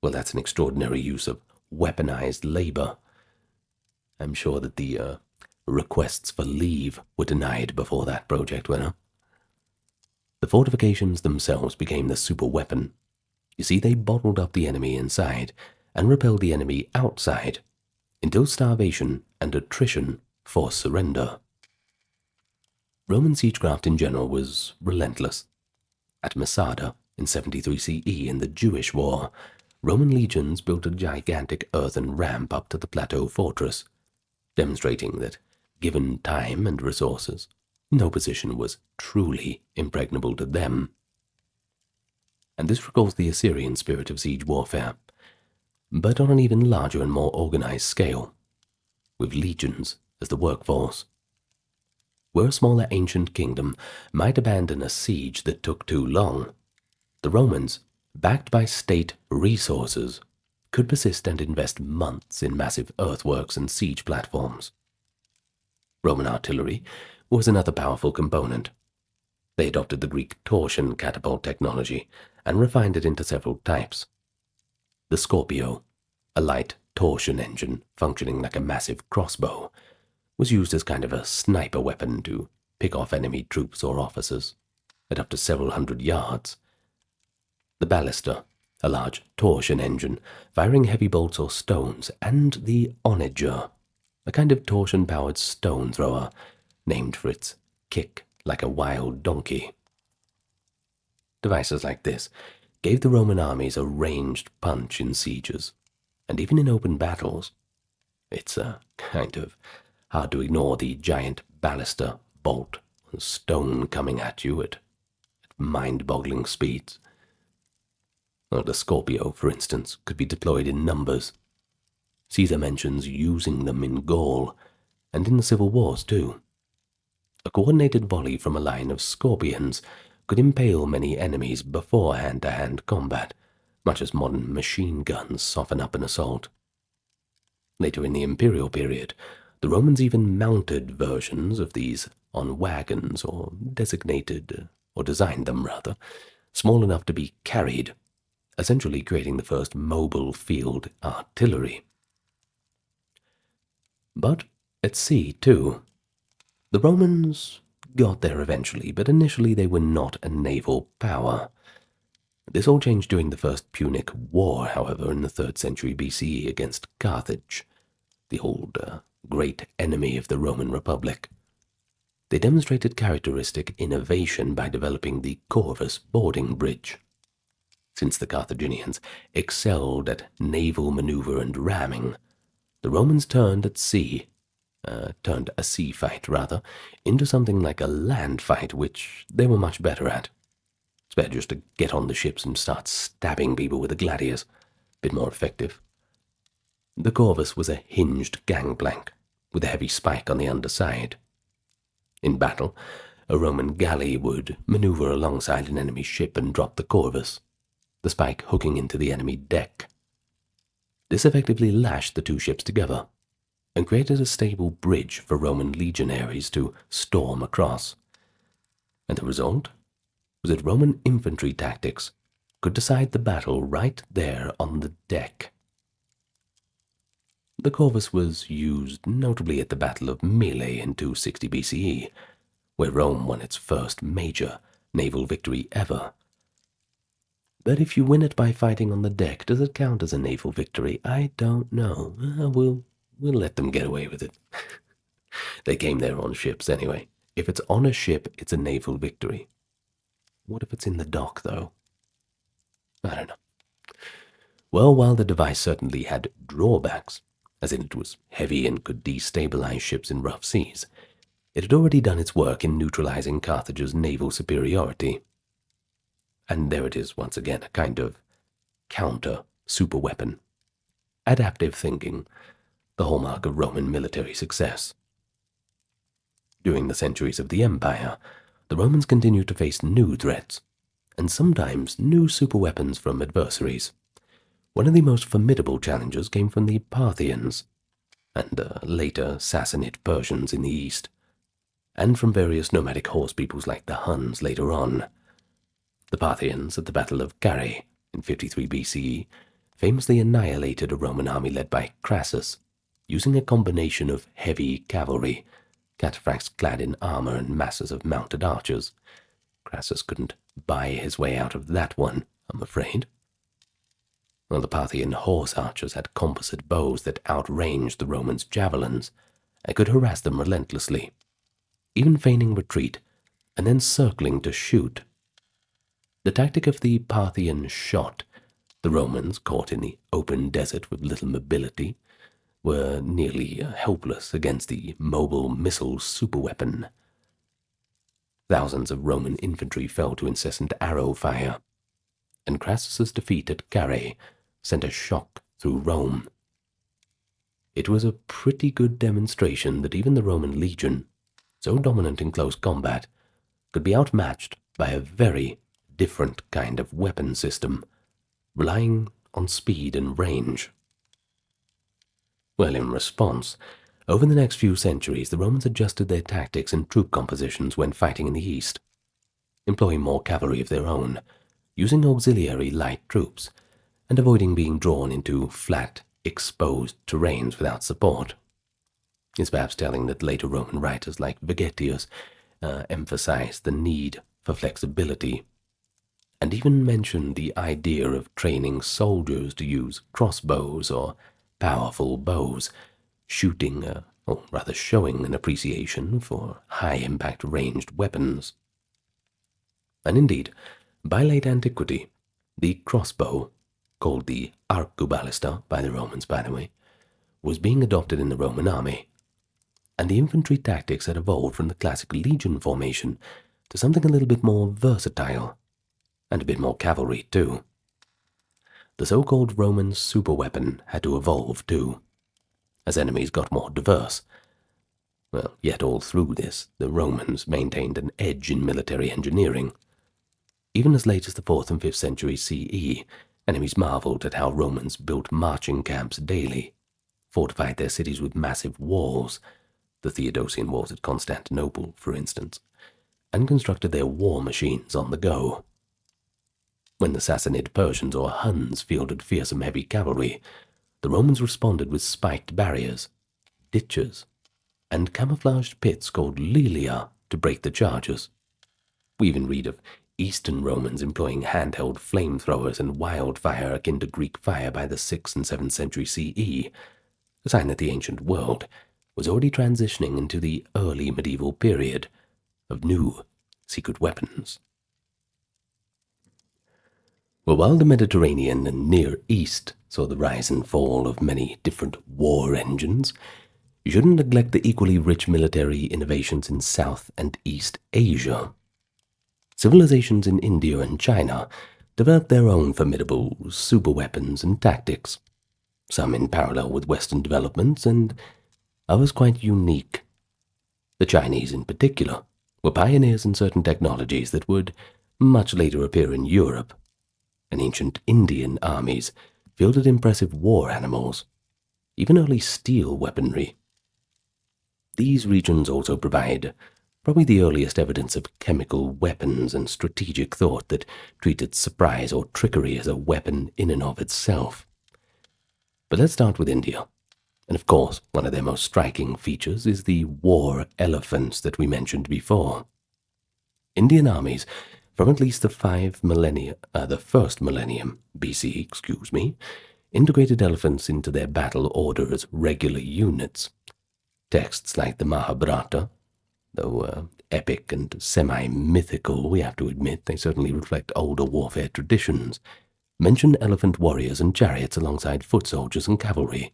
well, that's an extraordinary use of weaponized labor. I'm sure that the requests for leave were denied before that project went up. The fortifications themselves became the super weapon. You see, they bottled up the enemy inside and repelled the enemy outside until starvation and attrition forced surrender. Roman siegecraft in general was relentless. At Masada in 73 CE in the Jewish War, Roman legions built a gigantic earthen ramp up to the plateau fortress, demonstrating that, given time and resources, no position was truly impregnable to them. And this recalls the Assyrian spirit of siege warfare, but on an even larger and more organized scale, with legions as the workforce. Where a smaller ancient kingdom might abandon a siege that took too long, the Romans, backed by state resources, could persist and invest months in massive earthworks and siege platforms. Roman artillery was another powerful component. They adopted the Greek torsion catapult technology and refined it into several types. The Scorpio, a light torsion engine functioning like a massive crossbow, was used as kind of a sniper weapon to pick off enemy troops or officers at up to several hundred yards. The ballista, a large torsion engine firing heavy bolts or stones, and the onager, a kind of torsion-powered stone thrower named for its kick like a wild donkey. Devices like this gave the Roman armies a ranged punch in sieges, and even in open battles. It's kind of hard to ignore the giant ballista, bolt, and stone coming at you at mind-boggling speeds. The Scorpio, for instance, could be deployed in numbers. Caesar mentions using them in Gaul, and in the civil wars too. A coordinated volley from a line of scorpions could impale many enemies before hand-to-hand combat, much as modern machine guns soften up an assault. Later in the imperial period, The Romans even mounted versions of these on wagons, or designed them rather, small enough to be carried, essentially creating the first mobile field artillery. But at sea, too, the Romans got there eventually, but initially they were not a naval power. This all changed during the First Punic War, however, in the 3rd century BCE against Carthage, the old great enemy of the Roman Republic. They demonstrated characteristic innovation by developing the Corvus boarding bridge. Since the Carthaginians excelled at naval maneuver and ramming, the Romans turned a sea fight, into something like a land fight, which they were much better at. It's better just to get on the ships and start stabbing people with the gladius. Bit more effective. The Corvus was a hinged gangplank, with a heavy spike on the underside. In battle, a Roman galley would maneuver alongside an enemy ship and drop the Corvus, the spike hooking into the enemy deck. This effectively lashed the two ships together, and created a stable bridge for Roman legionaries to storm across. And the result was that Roman infantry tactics could decide the battle right there on the deck. The Corvus was used notably at the Battle of Mille in 260 BCE, where Rome won its first major naval victory ever. But if you win it by fighting on the deck, does it count as a naval victory? I don't know. We'll let them get away with it. They came there on ships anyway. If it's on a ship, it's a naval victory. What if it's in the dock, though? I don't know. Well, while the device certainly had drawbacks, as in it was heavy and could destabilize ships in rough seas, it had already done its work in neutralizing Carthage's naval superiority. And there it is once again, a kind of counter-superweapon. Adaptive thinking, the hallmark of Roman military success. During the centuries of the Empire, the Romans continued to face new threats, and sometimes new superweapons from adversaries. One of the most formidable challenges came from the Parthians, and later Sassanid Persians in the east, and from various nomadic horse peoples like the Huns later on. The Parthians, at the Battle of Carrhae in 53 BCE, famously annihilated a Roman army led by Crassus, using a combination of heavy cavalry, cataphracts clad in armor, and masses of mounted archers. Crassus couldn't buy his way out of that one, I'm afraid. Well, the Parthian horse archers had composite bows that outranged the Romans' javelins and could harass them relentlessly, even feigning retreat and then circling to shoot. The tactic of the Parthian shot, the Romans, caught in the open desert with little mobility, were nearly helpless against the mobile missile superweapon. Thousands of Roman infantry fell to incessant arrow fire, and Crassus's defeat at Carrhae sent a shock through Rome. It was a pretty good demonstration that even the Roman legion, so dominant in close combat, could be outmatched by a very different kind of weapon system, relying on speed and range. Well, in response, over the next few centuries, the Romans adjusted their tactics and troop compositions when fighting in the east, employing more cavalry of their own, using auxiliary light troops, and avoiding being drawn into flat, exposed terrains without support. It's perhaps telling that later Roman writers like Vegetius emphasized the need for flexibility, and even mentioned the idea of training soldiers to use crossbows or powerful bows, showing an appreciation for high-impact ranged weapons. And indeed, by late antiquity, the crossbow, called the arqueballista by the Romans, by the way, was being adopted in the Roman army, and the infantry tactics had evolved from the classic legion formation to something a little bit more versatile, and a bit more cavalry too. The so-called Roman superweapon had to evolve too, as enemies got more diverse. Well, yet all through this, the Romans maintained an edge in military engineering. Even as late as the 4th and 5th centuries CE, enemies marveled at how Romans built marching camps daily, fortified their cities with massive walls, the Theodosian Wars at Constantinople, for instance, and constructed their war machines on the go. When the Sassanid Persians or Huns fielded fearsome heavy cavalry, the Romans responded with spiked barriers, ditches, and camouflaged pits called lilia to break the charges. We even read of Eastern Romans employing handheld flamethrowers and wildfire akin to Greek fire by the 6th and 7th century CE, a sign that the ancient world was already transitioning into the early medieval period of new secret weapons. Well, while the Mediterranean and Near East saw the rise and fall of many different war engines, you shouldn't neglect the equally rich military innovations in South and East Asia. Civilizations in India and China developed their own formidable superweapons and tactics, some in parallel with Western developments and others quite unique. The Chinese, in particular, were pioneers in certain technologies that would much later appear in Europe, and ancient Indian armies fielded impressive war animals, even early steel weaponry. These regions also provide probably the earliest evidence of chemical weapons and strategic thought that treated surprise or trickery as a weapon in and of itself. But let's start with India. And of course, one of their most striking features is the war elephants that we mentioned before. Indian armies, from at least the first millennium BC, integrated elephants into their battle order as regular units. Texts like the Mahabharata, though epic and semi-mythical, we have to admit they certainly reflect older warfare traditions, mention elephant warriors and chariots alongside foot soldiers and cavalry.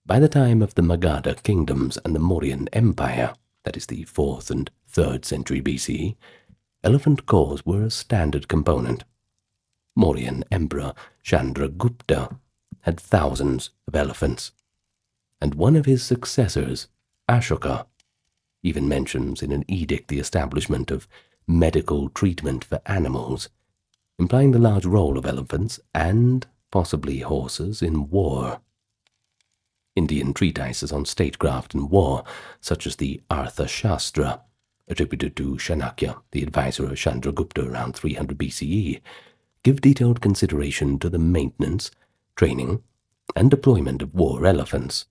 By the time of the Magadha kingdoms and the Mauryan Empire, that is the 4th and 3rd century BC, elephant corps were a standard component. Mauryan Emperor Chandragupta had thousands of elephants, and one of his successors, Ashoka, even mentions in an edict the establishment of medical treatment for animals, implying the large role of elephants and possibly horses in war. Indian treatises on statecraft and war, such as the Arthashastra, attributed to Chanakya, the advisor of Chandragupta around 300 BCE, give detailed consideration to the maintenance, training, and deployment of war elephants.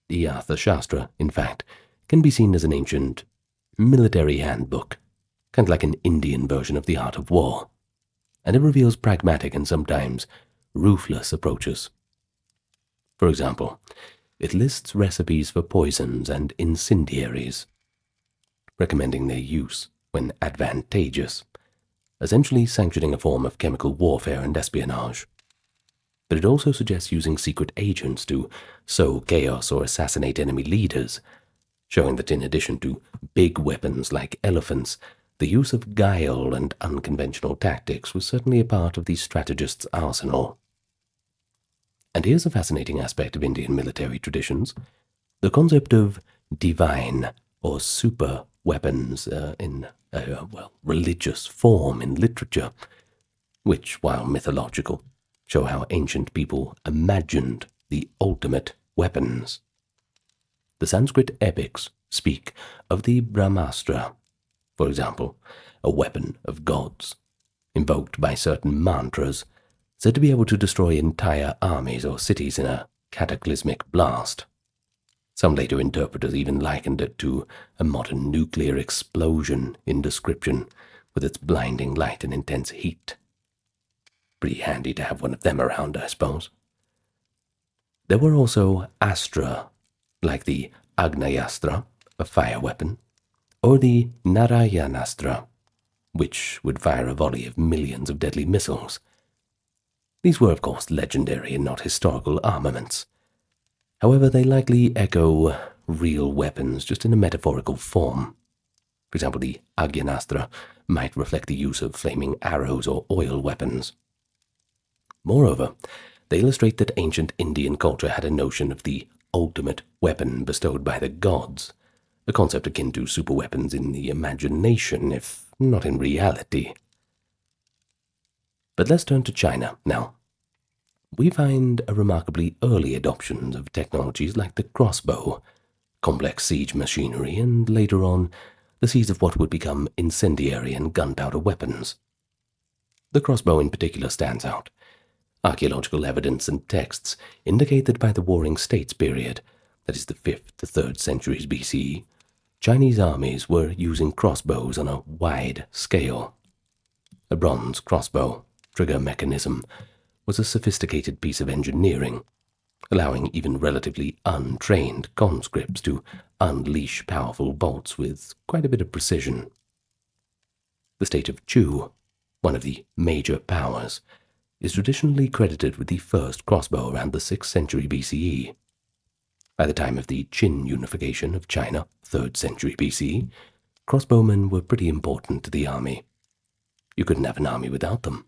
The Arthashastra, in fact, can be seen as an ancient military handbook, kind of like an Indian version of the art of war, and it reveals pragmatic and sometimes ruthless approaches. For example, it lists recipes for poisons and incendiaries, recommending their use when advantageous, essentially sanctioning a form of chemical warfare and espionage. But it also suggests using secret agents to sow chaos or assassinate enemy leaders, showing that in addition to big weapons like elephants, the use of guile and unconventional tactics was certainly a part of the strategist's arsenal. And here's a fascinating aspect of Indian military traditions: the concept of divine or super weapons in a religious form in literature, which, while mythological, show how ancient people imagined the ultimate weapons. The Sanskrit epics speak of the Brahmastra, for example, a weapon of gods, invoked by certain mantras, said to be able to destroy entire armies or cities in a cataclysmic blast. Some later interpreters even likened it to a modern nuclear explosion in description, with its blinding light and intense heat. Pretty handy to have one of them around, I suppose. There were also astra, like the Agnayastra, a fire weapon, or the Narayanastra, which would fire a volley of millions of deadly missiles. These were, of course, legendary and not historical armaments. However, they likely echo real weapons, just in a metaphorical form. For example, the Agyanastra might reflect the use of flaming arrows or oil weapons. Moreover, they illustrate that ancient Indian culture had a notion of the ultimate weapon bestowed by the gods, a concept akin to superweapons in the imagination, if not in reality. But let's turn to China now. we find a remarkably early adoption of technologies like the crossbow, complex siege machinery, and later on, the seeds of what would become incendiary and gunpowder weapons. The crossbow in particular stands out. Archaeological evidence and texts indicate that by the Warring States period, that is the 5th to 3rd centuries BCE, Chinese armies were using crossbows on a wide scale. A bronze crossbow trigger mechanism was a sophisticated piece of engineering, allowing even relatively untrained conscripts to unleash powerful bolts with quite a bit of precision. The state of Chu, one of the major powers, is traditionally credited with the first crossbow around the 6th century BCE. By the time of the Qin unification of China, 3rd century BCE, crossbowmen were pretty important to the army. You couldn't have an army without them.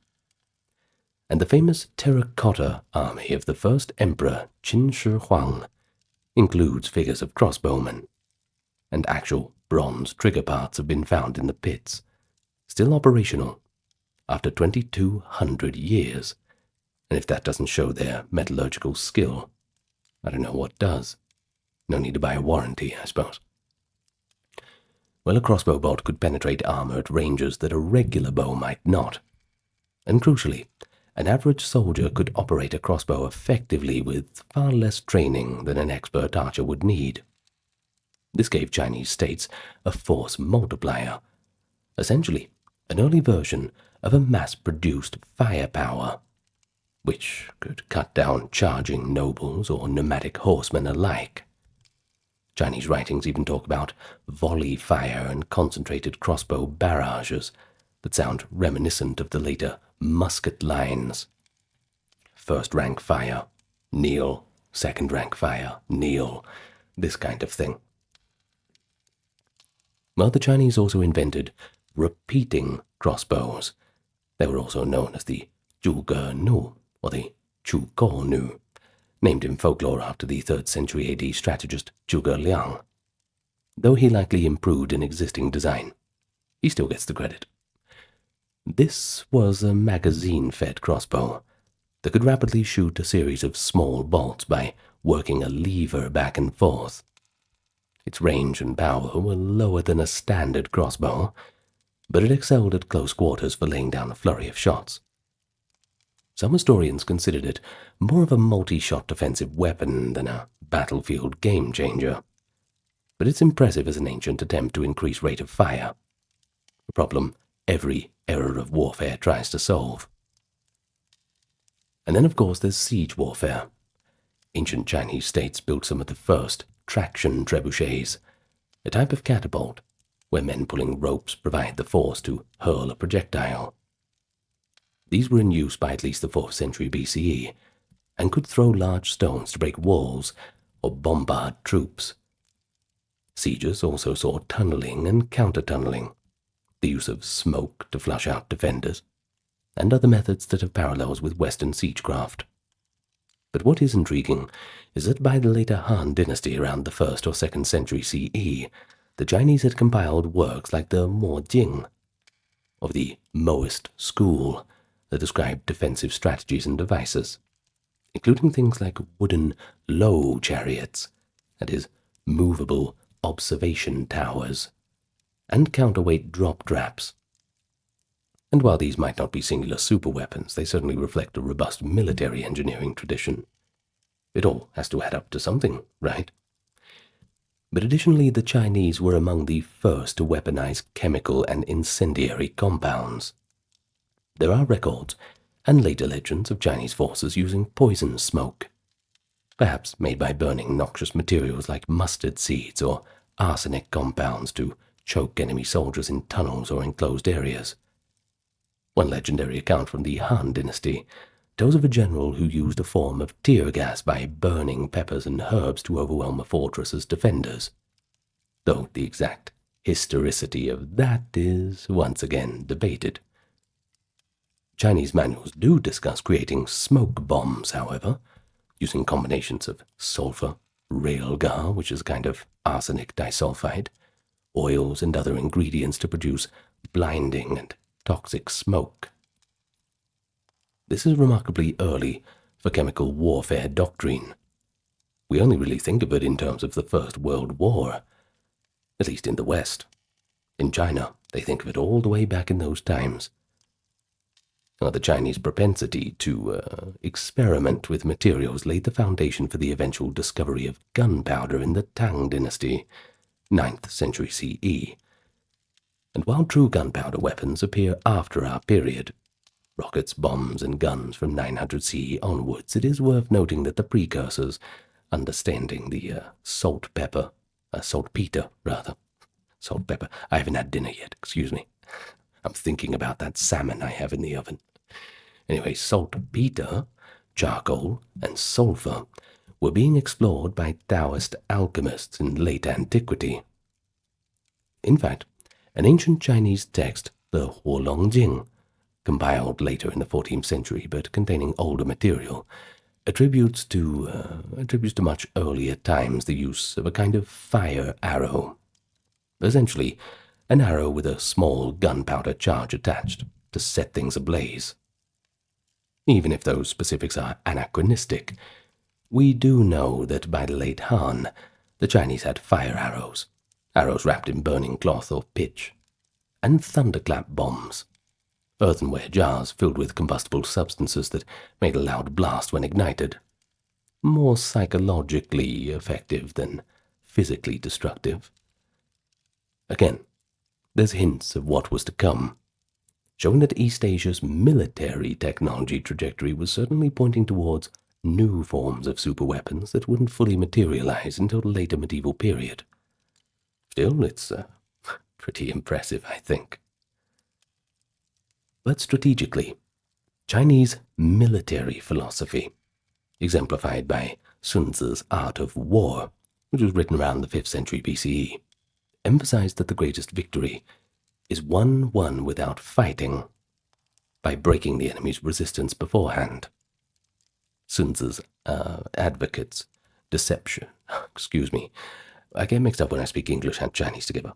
And the famous terracotta army of the first emperor Qin Shi Huang includes figures of crossbowmen, and actual bronze trigger parts have been found in the pits, still operational after 2,200 years, and if that doesn't show their metallurgical skill, I don't know what does. No need to buy a warranty, I suppose. Well, a crossbow bolt could penetrate armor at ranges that a regular bow might not, and crucially, an average soldier could operate a crossbow effectively with far less training than an expert archer would need. This gave Chinese states a force multiplier, essentially an early version of a mass-produced firepower, which could cut down charging nobles or nomadic horsemen alike. Chinese writings even talk about volley fire and concentrated crossbow barrages that sound reminiscent of the later musket lines. First-rank fire, kneel. Second-rank fire, kneel. This kind of thing. Well, the Chinese also invented repeating crossbows. They were also known as the Zhuge Nu, or the Chu Ko Nu, named in folklore after the 3rd century AD strategist Zhuge Liang. Though he likely improved an existing design, he still gets the credit. This was a magazine-fed crossbow that could rapidly shoot a series of small bolts by working a lever back and forth. Its range and power were lower than a standard crossbow, but it excelled at close quarters for laying down a flurry of shots. Some historians considered it more of a multi-shot defensive weapon than a battlefield game-changer, but it's impressive as an ancient attempt to increase rate of fire, a problem every era of warfare tries to solve. And then, of course, there's siege warfare. Ancient Chinese states built some of the first traction trebuchets, a type of catapult where men pulling ropes provide the force to hurl a projectile. These were in use by at least the 4th century BCE, and could throw large stones to break walls or bombard troops. Sieges also saw tunneling and counter-tunneling, the use of smoke to flush out defenders, and other methods that have parallels with Western siegecraft. But what is intriguing is that by the later Han dynasty around the 1st or 2nd century CE, the Chinese had compiled works like the Mo Jing, of the Moist school, that described defensive strategies and devices, including things like wooden low chariots, that is, movable observation towers, and counterweight drop traps. And while these might not be singular superweapons, they certainly reflect a robust military engineering tradition. It all has to add up to something, right? But additionally, the Chinese were among the first to weaponize chemical and incendiary compounds. There are records and later legends of Chinese forces using poison smoke, perhaps made by burning noxious materials like mustard seeds or arsenic compounds to choke enemy soldiers in tunnels or enclosed areas. One legendary account from the Han dynasty tells of a general who used a form of tear gas by burning peppers and herbs to overwhelm a fortress's defenders, though the exact historicity of that is once again debated. Chinese manuals do discuss creating smoke bombs, however, using combinations of sulfur, railgar, which is a kind of arsenic disulfide, oils and other ingredients to produce blinding and toxic smoke. This is remarkably early for chemical warfare doctrine. We only really think of it in terms of the First World War, at least in the West. In China, they think of it all the way back in those times. The Chinese propensity to experiment with materials laid the foundation for the eventual discovery of gunpowder in the Tang dynasty, 9th century CE. And while true gunpowder weapons appear after our period, rockets, bombs, and guns from 900 CE onwards, it is worth noting that the precursors, understanding the saltpeter, I haven't had dinner yet, excuse me. I'm thinking about that salmon I have in the oven. Anyway, saltpeter, charcoal, and sulfur were being explored by Taoist alchemists in late antiquity. In fact, an ancient Chinese text, the Huolongjing, compiled later in the 14th century but containing older material, attributes to much earlier times the use of a kind of fire arrow. Essentially, an arrow with a small gunpowder charge attached to set things ablaze. Even if those specifics are anachronistic, we do know that by the late Han, the Chinese had fire arrows, arrows wrapped in burning cloth or pitch, and thunderclap bombs, earthenware jars filled with combustible substances that made a loud blast when ignited, more psychologically effective than physically destructive. Again, there's hints of what was to come, showing that East Asia's military technology trajectory was certainly pointing towards new forms of superweapons that wouldn't fully materialize until the later medieval period. Still, it's pretty impressive, I think. But strategically, Chinese military philosophy, exemplified by Sun Tzu's Art of War, which was written around the 5th century BCE, emphasized that the greatest victory is one won without fighting, by breaking the enemy's resistance beforehand. Sun Tzu's advocates deception. I get mixed up when I speak English and Chinese together.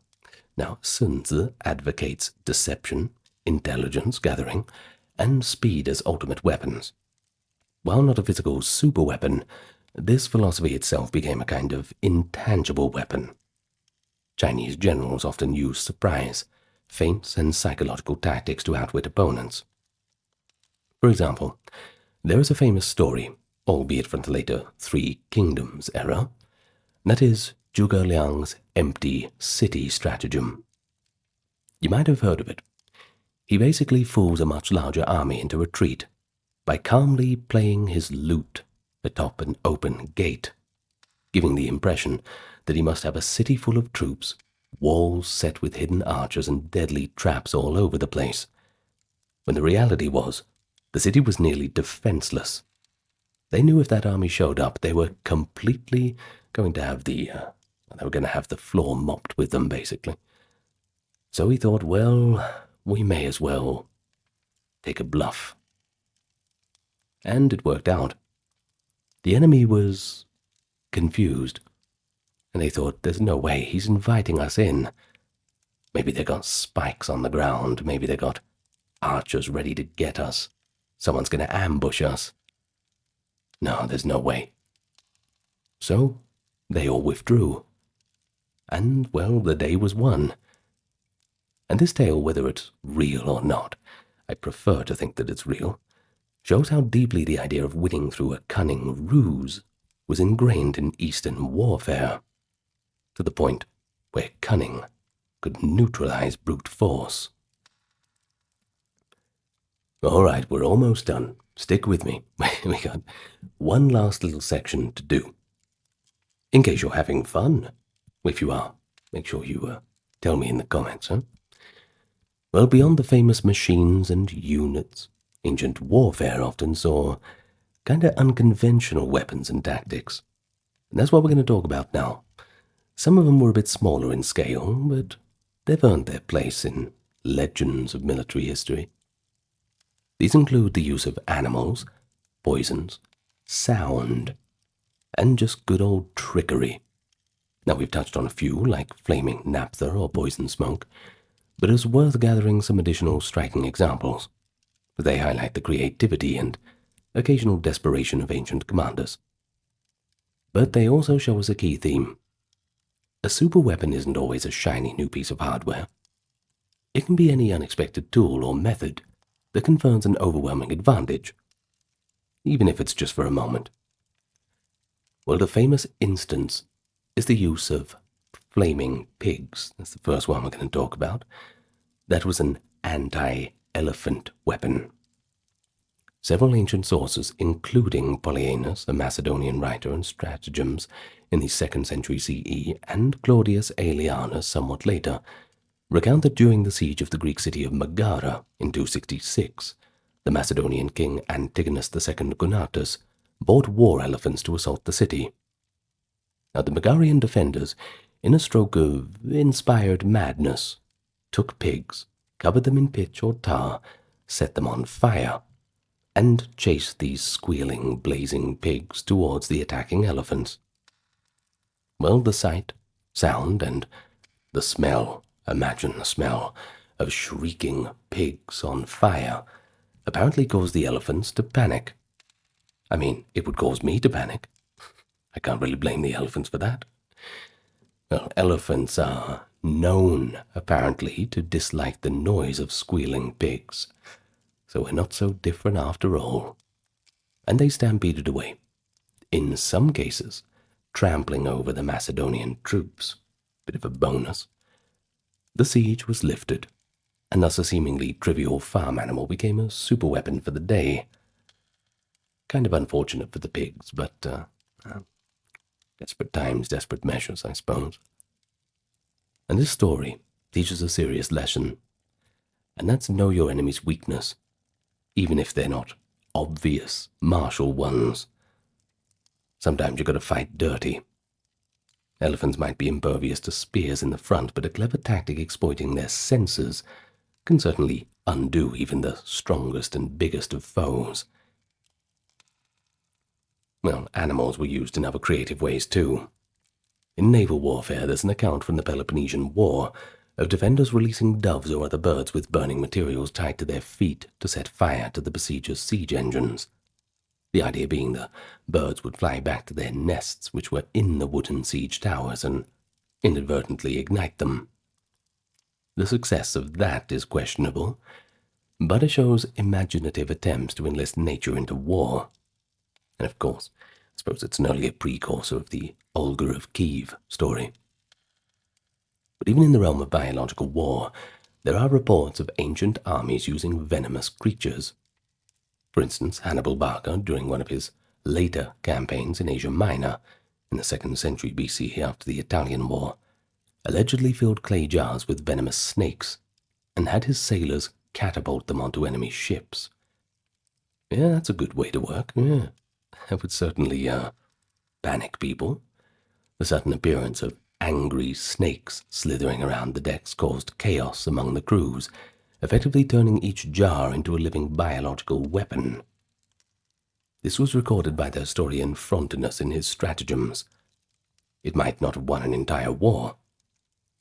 Now, Sun Tzu advocates deception, intelligence gathering, and speed as ultimate weapons. While not a physical superweapon, this philosophy itself became a kind of intangible weapon. Chinese generals often used surprise, feints, and psychological tactics to outwit opponents. For example, there is a famous story, albeit from the later Three Kingdoms era, that is Zhuge Liang's empty city stratagem. You might have heard of it. He basically fools a much larger army into retreat by calmly playing his lute atop an open gate, giving the impression that he must have a city full of troops, walls set with hidden archers and deadly traps all over the place, when the reality was the city was nearly defenseless. They knew if that army showed up, they were completely going to have the floor mopped with them, basically. So he thought, well, we may as well take a bluff. And it worked out. The enemy was confused, and they thought, there's no way, he's inviting us in. Maybe they got spikes on the ground, maybe they got archers ready to get us. Someone's going to ambush us. No, there's no way. So they all withdrew. And, well, the day was won. And this tale, whether it's real or not, I prefer to think that it's real, shows how deeply the idea of winning through a cunning ruse was ingrained in Eastern warfare, to the point where cunning could neutralize brute force. All right, we're almost done. Stick with me. We got one last little section to do. In case you're having fun. If you are, make sure you tell me in the comments, huh? Well, beyond the famous machines and units, ancient warfare often saw kind of unconventional weapons and tactics. And that's what we're going to talk about now. Some of them were a bit smaller in scale, but they've earned their place in legends of military history. These include the use of animals, poisons, sound, and just good old trickery. Now, we've touched on a few, like flaming naphtha or poison smoke, but it's worth gathering some additional striking examples. They highlight the creativity and occasional desperation of ancient commanders. But they also show us a key theme. A superweapon isn't always a shiny new piece of hardware. It can be any unexpected tool or method that confers an overwhelming advantage, even if it's just for a moment. Well, the famous instance is the use of flaming pigs. That's the first one we're going to talk about. That was an anti-elephant weapon. Several ancient sources, including Polyaenus, a Macedonian writer and stratagems in the 2nd century CE, and Claudius Aelianus somewhat later, recount that during the siege of the Greek city of Megara in 266, the Macedonian king Antigonus II Gonatas bought war elephants to assault the city. Now the Megarian defenders, in a stroke of inspired madness, took pigs, covered them in pitch or tar, set them on fire, and chased these squealing, blazing pigs towards the attacking elephants. Well, the sight, sound, and the smell, imagine the smell, of shrieking pigs on fire, apparently caused the elephants to panic. I mean, it would cause me to panic. I can't really blame the elephants for that. Well, elephants are known, apparently, to dislike the noise of squealing pigs, so we're not so different after all. And they stampeded away, in some cases, trampling over the Macedonian troops. Bit of a bonus. The siege was lifted, and thus a seemingly trivial farm animal became a superweapon for the day. Kind of unfortunate for the pigs, but desperate times, desperate measures, I suppose. And this story teaches a serious lesson, and that's know your enemy's weakness, even if they're not obvious, martial ones. Sometimes you've got to fight dirty. Elephants might be impervious to spears in the front, but a clever tactic exploiting their senses can certainly undo even the strongest and biggest of foes. Well, animals were used in other creative ways too. In naval warfare, there's an account from the Peloponnesian War of defenders releasing doves or other birds with burning materials tied to their feet to set fire to the besiegers' siege engines. The idea being the birds would fly back to their nests, which were in the wooden siege towers, and inadvertently ignite them. The success of that is questionable, but it shows imaginative attempts to enlist nature into war. And of course, I suppose it's an earlier precursor of the Olga of Kiev story. But even in the realm of biological war, there are reports of ancient armies using venomous creatures. For instance, Hannibal Barca, during one of his later campaigns in Asia Minor, in the 2nd century BC after the Italian War, allegedly filled clay jars with venomous snakes, and had his sailors catapult them onto enemy ships. Yeah, that's a good way to work, yeah. That would certainly panic people. The sudden appearance of angry snakes slithering around the decks caused chaos among the crews, effectively turning each jar into a living biological weapon. This was recorded by the historian Frontinus in his stratagems. It might not have won an entire war,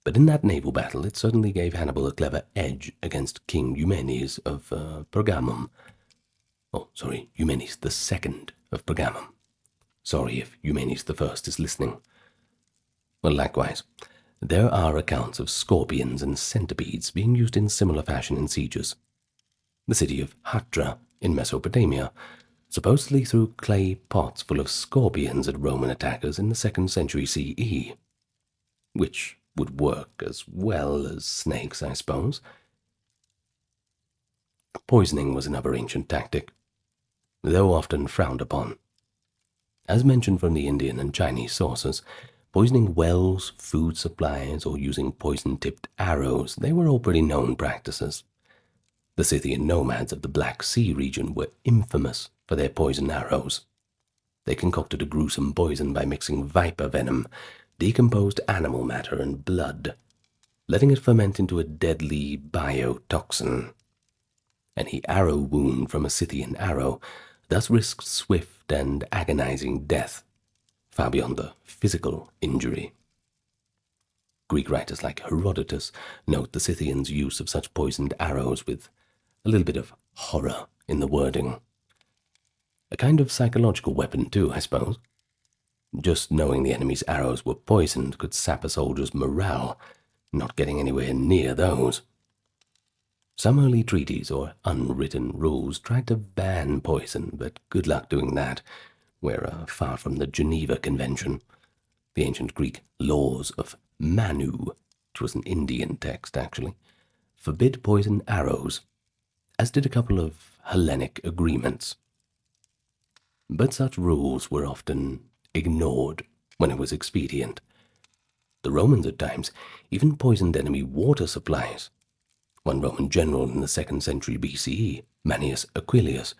but in that naval battle it certainly gave Hannibal a clever edge against King Eumenes of Pergamum. Eumenes II of Pergamum. Sorry if Eumenes I is listening. Well, likewise, there are accounts of scorpions and centipedes being used in similar fashion in sieges. The city of Hatra in Mesopotamia supposedly threw clay pots full of scorpions at Roman attackers in the 2nd century CE, which would work as well as snakes, I suppose. Poisoning was another ancient tactic, though often frowned upon. As mentioned from the Indian and Chinese sources, poisoning wells, food supplies, or using poison-tipped arrows, they were all pretty known practices. The Scythian nomads of the Black Sea region were infamous for their poison arrows. They concocted a gruesome poison by mixing viper venom, decomposed animal matter, and blood, letting it ferment into a deadly biotoxin. Any arrow wound from a Scythian arrow thus risked swift and agonizing death, far beyond the physical injury. Greek writers like Herodotus note the Scythians' use of such poisoned arrows with a little bit of horror in the wording. A kind of psychological weapon too, I suppose. Just knowing the enemy's arrows were poisoned could sap a soldier's morale, not getting anywhere near those. Some early treaties or unwritten rules tried to ban poison, but good luck doing that. We're far from the Geneva Convention. The ancient Greek laws of Manu, which was an Indian text actually, forbid poison arrows, as did a couple of Hellenic agreements. But such rules were often ignored when it was expedient. The Romans at times even poisoned enemy water supplies. One Roman general in the 2nd century BCE, Manius Aquilius,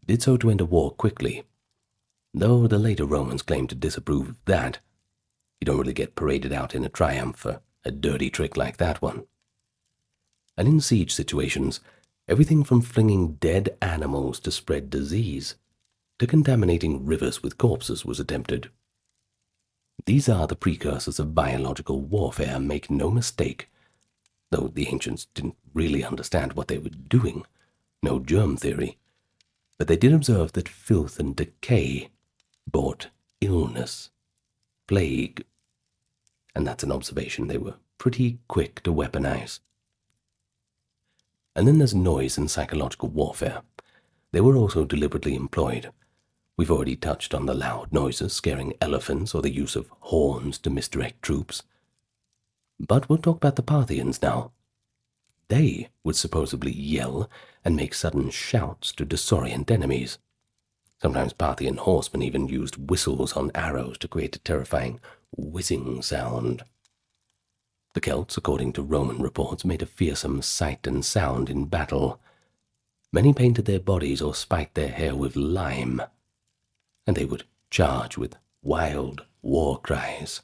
did so to end a war quickly, though the later Romans claimed to disapprove of that. You don't really get paraded out in a triumph for a dirty trick like that one. And in siege situations, everything from flinging dead animals to spread disease to contaminating rivers with corpses was attempted. These are the precursors of biological warfare, make no mistake, though the ancients didn't really understand what they were doing, no germ theory, but they did observe that filth and decay brought illness, plague, and that's an observation they were pretty quick to weaponize. And then there's noise and psychological warfare. They were also deliberately employed. We've already touched on the loud noises scaring elephants or the use of horns to misdirect troops. But we'll talk about the Parthians now. They would supposedly yell and make sudden shouts to disorient enemies. Sometimes Parthian horsemen even used whistles on arrows to create a terrifying whizzing sound. The Celts, according to Roman reports, made a fearsome sight and sound in battle. Many painted their bodies or spiked their hair with lime, and they would charge with wild war cries.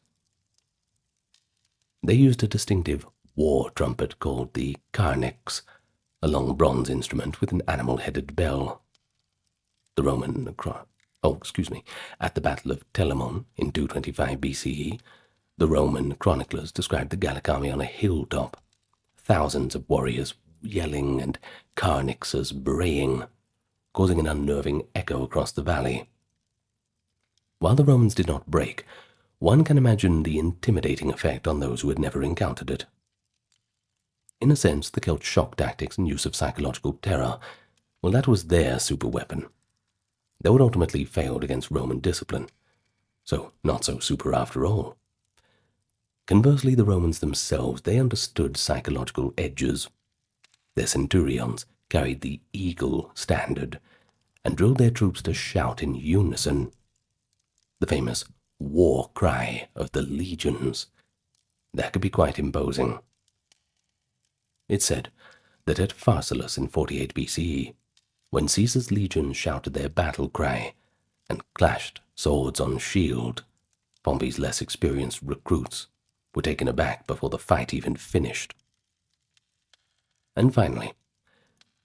They used a distinctive war trumpet called the carnex, a long bronze instrument with an animal-headed bell. The at the Battle of Telamon in 225 BCE, the Roman chroniclers described the Gallic army on a hilltop, thousands of warriors yelling and carnixes braying, causing an unnerving echo across the valley. While the Romans did not break, one can imagine the intimidating effect on those who had never encountered it. In a sense, the Celts' shock tactics and use of psychological terror, well, that was their superweapon. Though it ultimately failed against Roman discipline, so not so super after all. Conversely, the Romans themselves, they understood psychological edges. Their centurions carried the eagle standard and drilled their troops to shout in unison. The famous war cry of the legions, that could be quite imposing. It's said that at Pharsalus in 48 BCE, when Caesar's legions shouted their battle cry and clashed swords on shield, Pompey's less experienced recruits were taken aback before the fight even finished. And finally,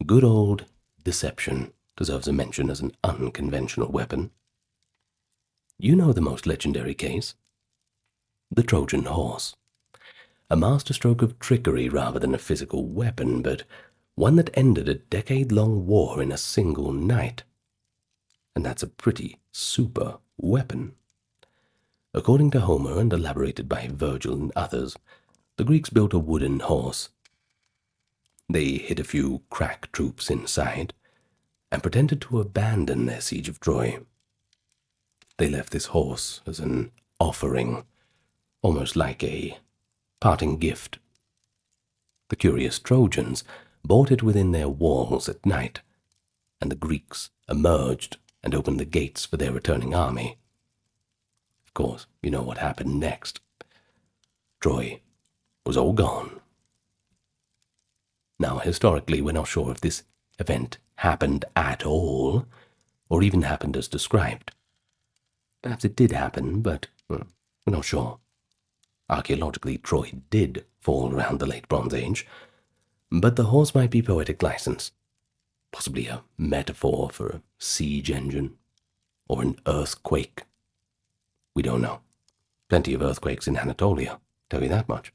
good old deception deserves a mention as an unconventional weapon. You know the most legendary case, the Trojan horse. A masterstroke of trickery rather than a physical weapon, but one that ended a decade-long war in a single night. And that's a pretty super weapon. According to Homer and elaborated by Virgil and others, the Greeks built a wooden horse. They hid a few crack troops inside and pretended to abandon their siege of Troy. They left this horse as an offering, almost like a parting gift. The curious Trojans bought it within their walls at night, and the Greeks emerged and opened the gates for their returning army. Of course, you know what happened next. Troy was all gone. Now, historically, we're not sure if this event happened at all, or even happened as described. Perhaps it did happen, but we're not sure. Archaeologically, Troy did fall around the Late Bronze Age, but the horse might be poetic license, possibly a metaphor for a siege engine, or an earthquake. We don't know. Plenty of earthquakes in Anatolia, tell you that much.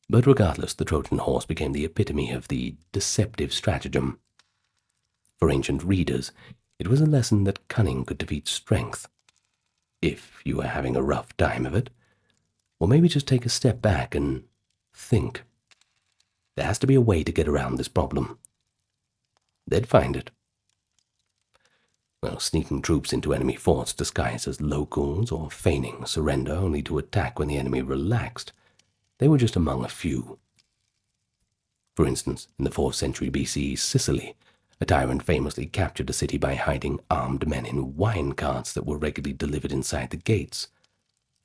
But regardless, the Trojan horse became the epitome of the deceptive stratagem. For ancient readers, It was a lesson that cunning could defeat strength, if you were having a rough time of it. Or maybe just take a step back and think. There has to be a way to get around this problem. They'd find it. Well, sneaking troops into enemy forts disguised as locals or feigning surrender only to attack when the enemy relaxed, they were just among a few. For instance, in the 4th century BC, Sicily, a tyrant famously captured a city by hiding armed men in wine carts that were regularly delivered inside the gates,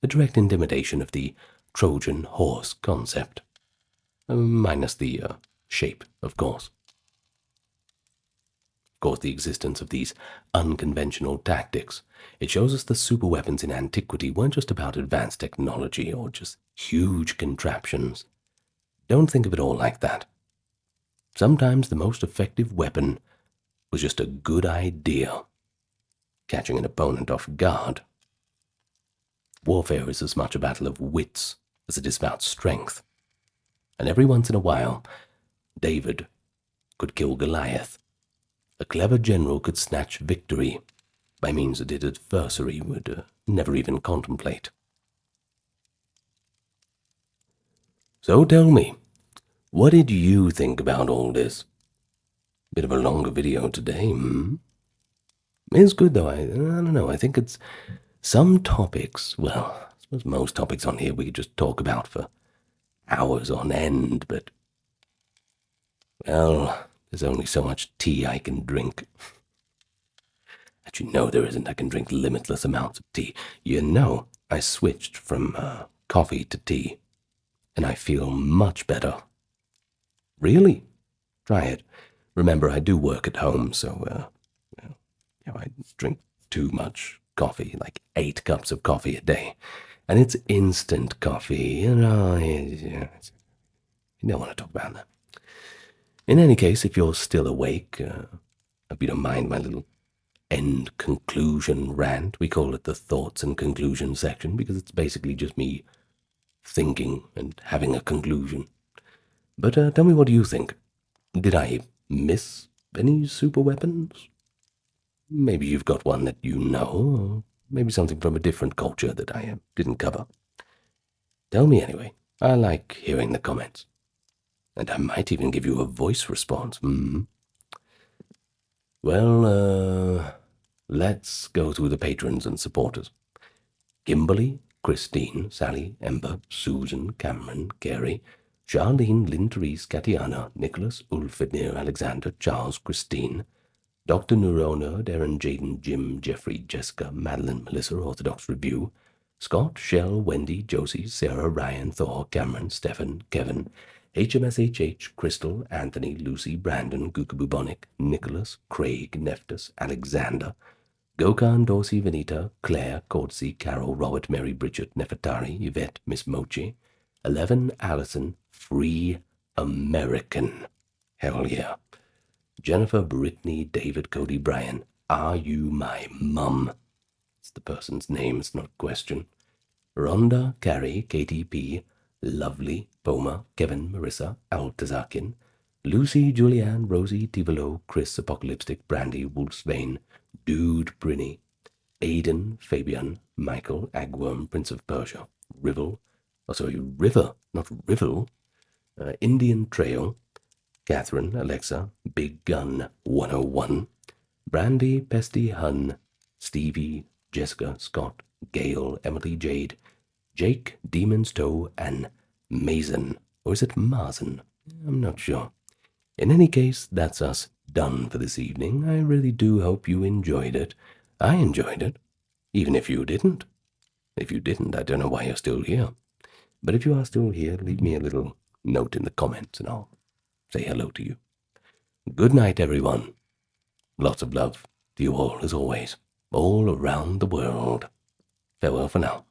a direct intimidation of the Trojan horse concept, minus the shape, of course. Of course, the existence of these unconventional tactics, it shows us the superweapons in antiquity weren't just about advanced technology or just huge contraptions. Don't think of it all like that. Sometimes the most effective weapon was just a good idea, catching an opponent off guard. Warfare is as much a battle of wits as it is about strength. And every once in a while, David could kill Goliath. A clever general could snatch victory by means that his adversary would never even contemplate. So tell me, what did you think about all this? Bit of a longer video today, It's good though, I don't know, I think it's some topics, well, I suppose most topics on here we could just talk about for hours on end, but, well, there's only so much tea I can drink. Actually, no, there isn't. I can drink limitless amounts of tea. You know, I switched from coffee to tea, and I feel much better. Really? Try it. Remember, I do work at home, so, I drink too much coffee, like 8 cups of coffee a day. And it's instant coffee, you don't want to talk about that. In any case, if you're still awake, hope you don't mind my little end conclusion rant. We call it the thoughts and conclusions section because it's basically just me thinking and having a conclusion. But tell me, what do you think? Did I miss any super weapons? Maybe you've got one that you know, or maybe something from a different culture that I didn't cover. Tell me anyway. I like hearing the comments. And I might even give you a voice response. Well, let's go through the patrons and supporters. Kimberly, Christine, Sally, Ember, Susan, Cameron, Gary, Charlene, Lynn, Therese, Katiana, Nicholas, Ulf, Ednir, Alexander, Charles, Christine, Dr. Neurona, Darren, Jaden, Jim, Jeffrey, Jessica, Madeline, Melissa, Orthodox Review, Scott, Shell, Wendy, Josie, Sarah, Ryan, Thor, Cameron, Stefan, Kevin, HMSHH, Crystal, Anthony, Lucy, Brandon, Gukabubonic, Nicholas, Craig, Neftus, Alexander, Gokhan, Dorsey, Venita, Claire, Cordsey, Carol, Robert, Mary, Bridget, Nefertari, Yvette, Miss Mochi, 11, Allison, Free American. Hell yeah. Jennifer, Brittany, David, Cody, Brian, Are You My Mum? It's the person's name, it's not a question. Rhonda, Carrie, KTP, Lovely, Poma, Kevin, Marissa, Altazakin, Lucy, Julianne, Rosie, Tivolo, Chris, Apocalyptic, Brandy, Wolfsbane, Dude, Brinny, Aiden, Fabian, Michael, Agworm, Prince of Persia, River, not Rivel, Indian Trail, Catherine, Alexa, Big Gun 101, Brandy, Pesty, Hun, Stevie, Jessica, Scott, Gail, Emily, Jade, Jake, Demon's Toe, and Mason. Or is it Mazen? I'm not sure. In any case, that's us done for this evening. I really do hope you enjoyed it. I enjoyed it, even if you didn't. If you didn't, I don't know why you're still here. But if you are still here, leave me a little note in the comments and I'll say hello to you. Good night, everyone. Lots of love to you all, as always, all around the world. Farewell for now.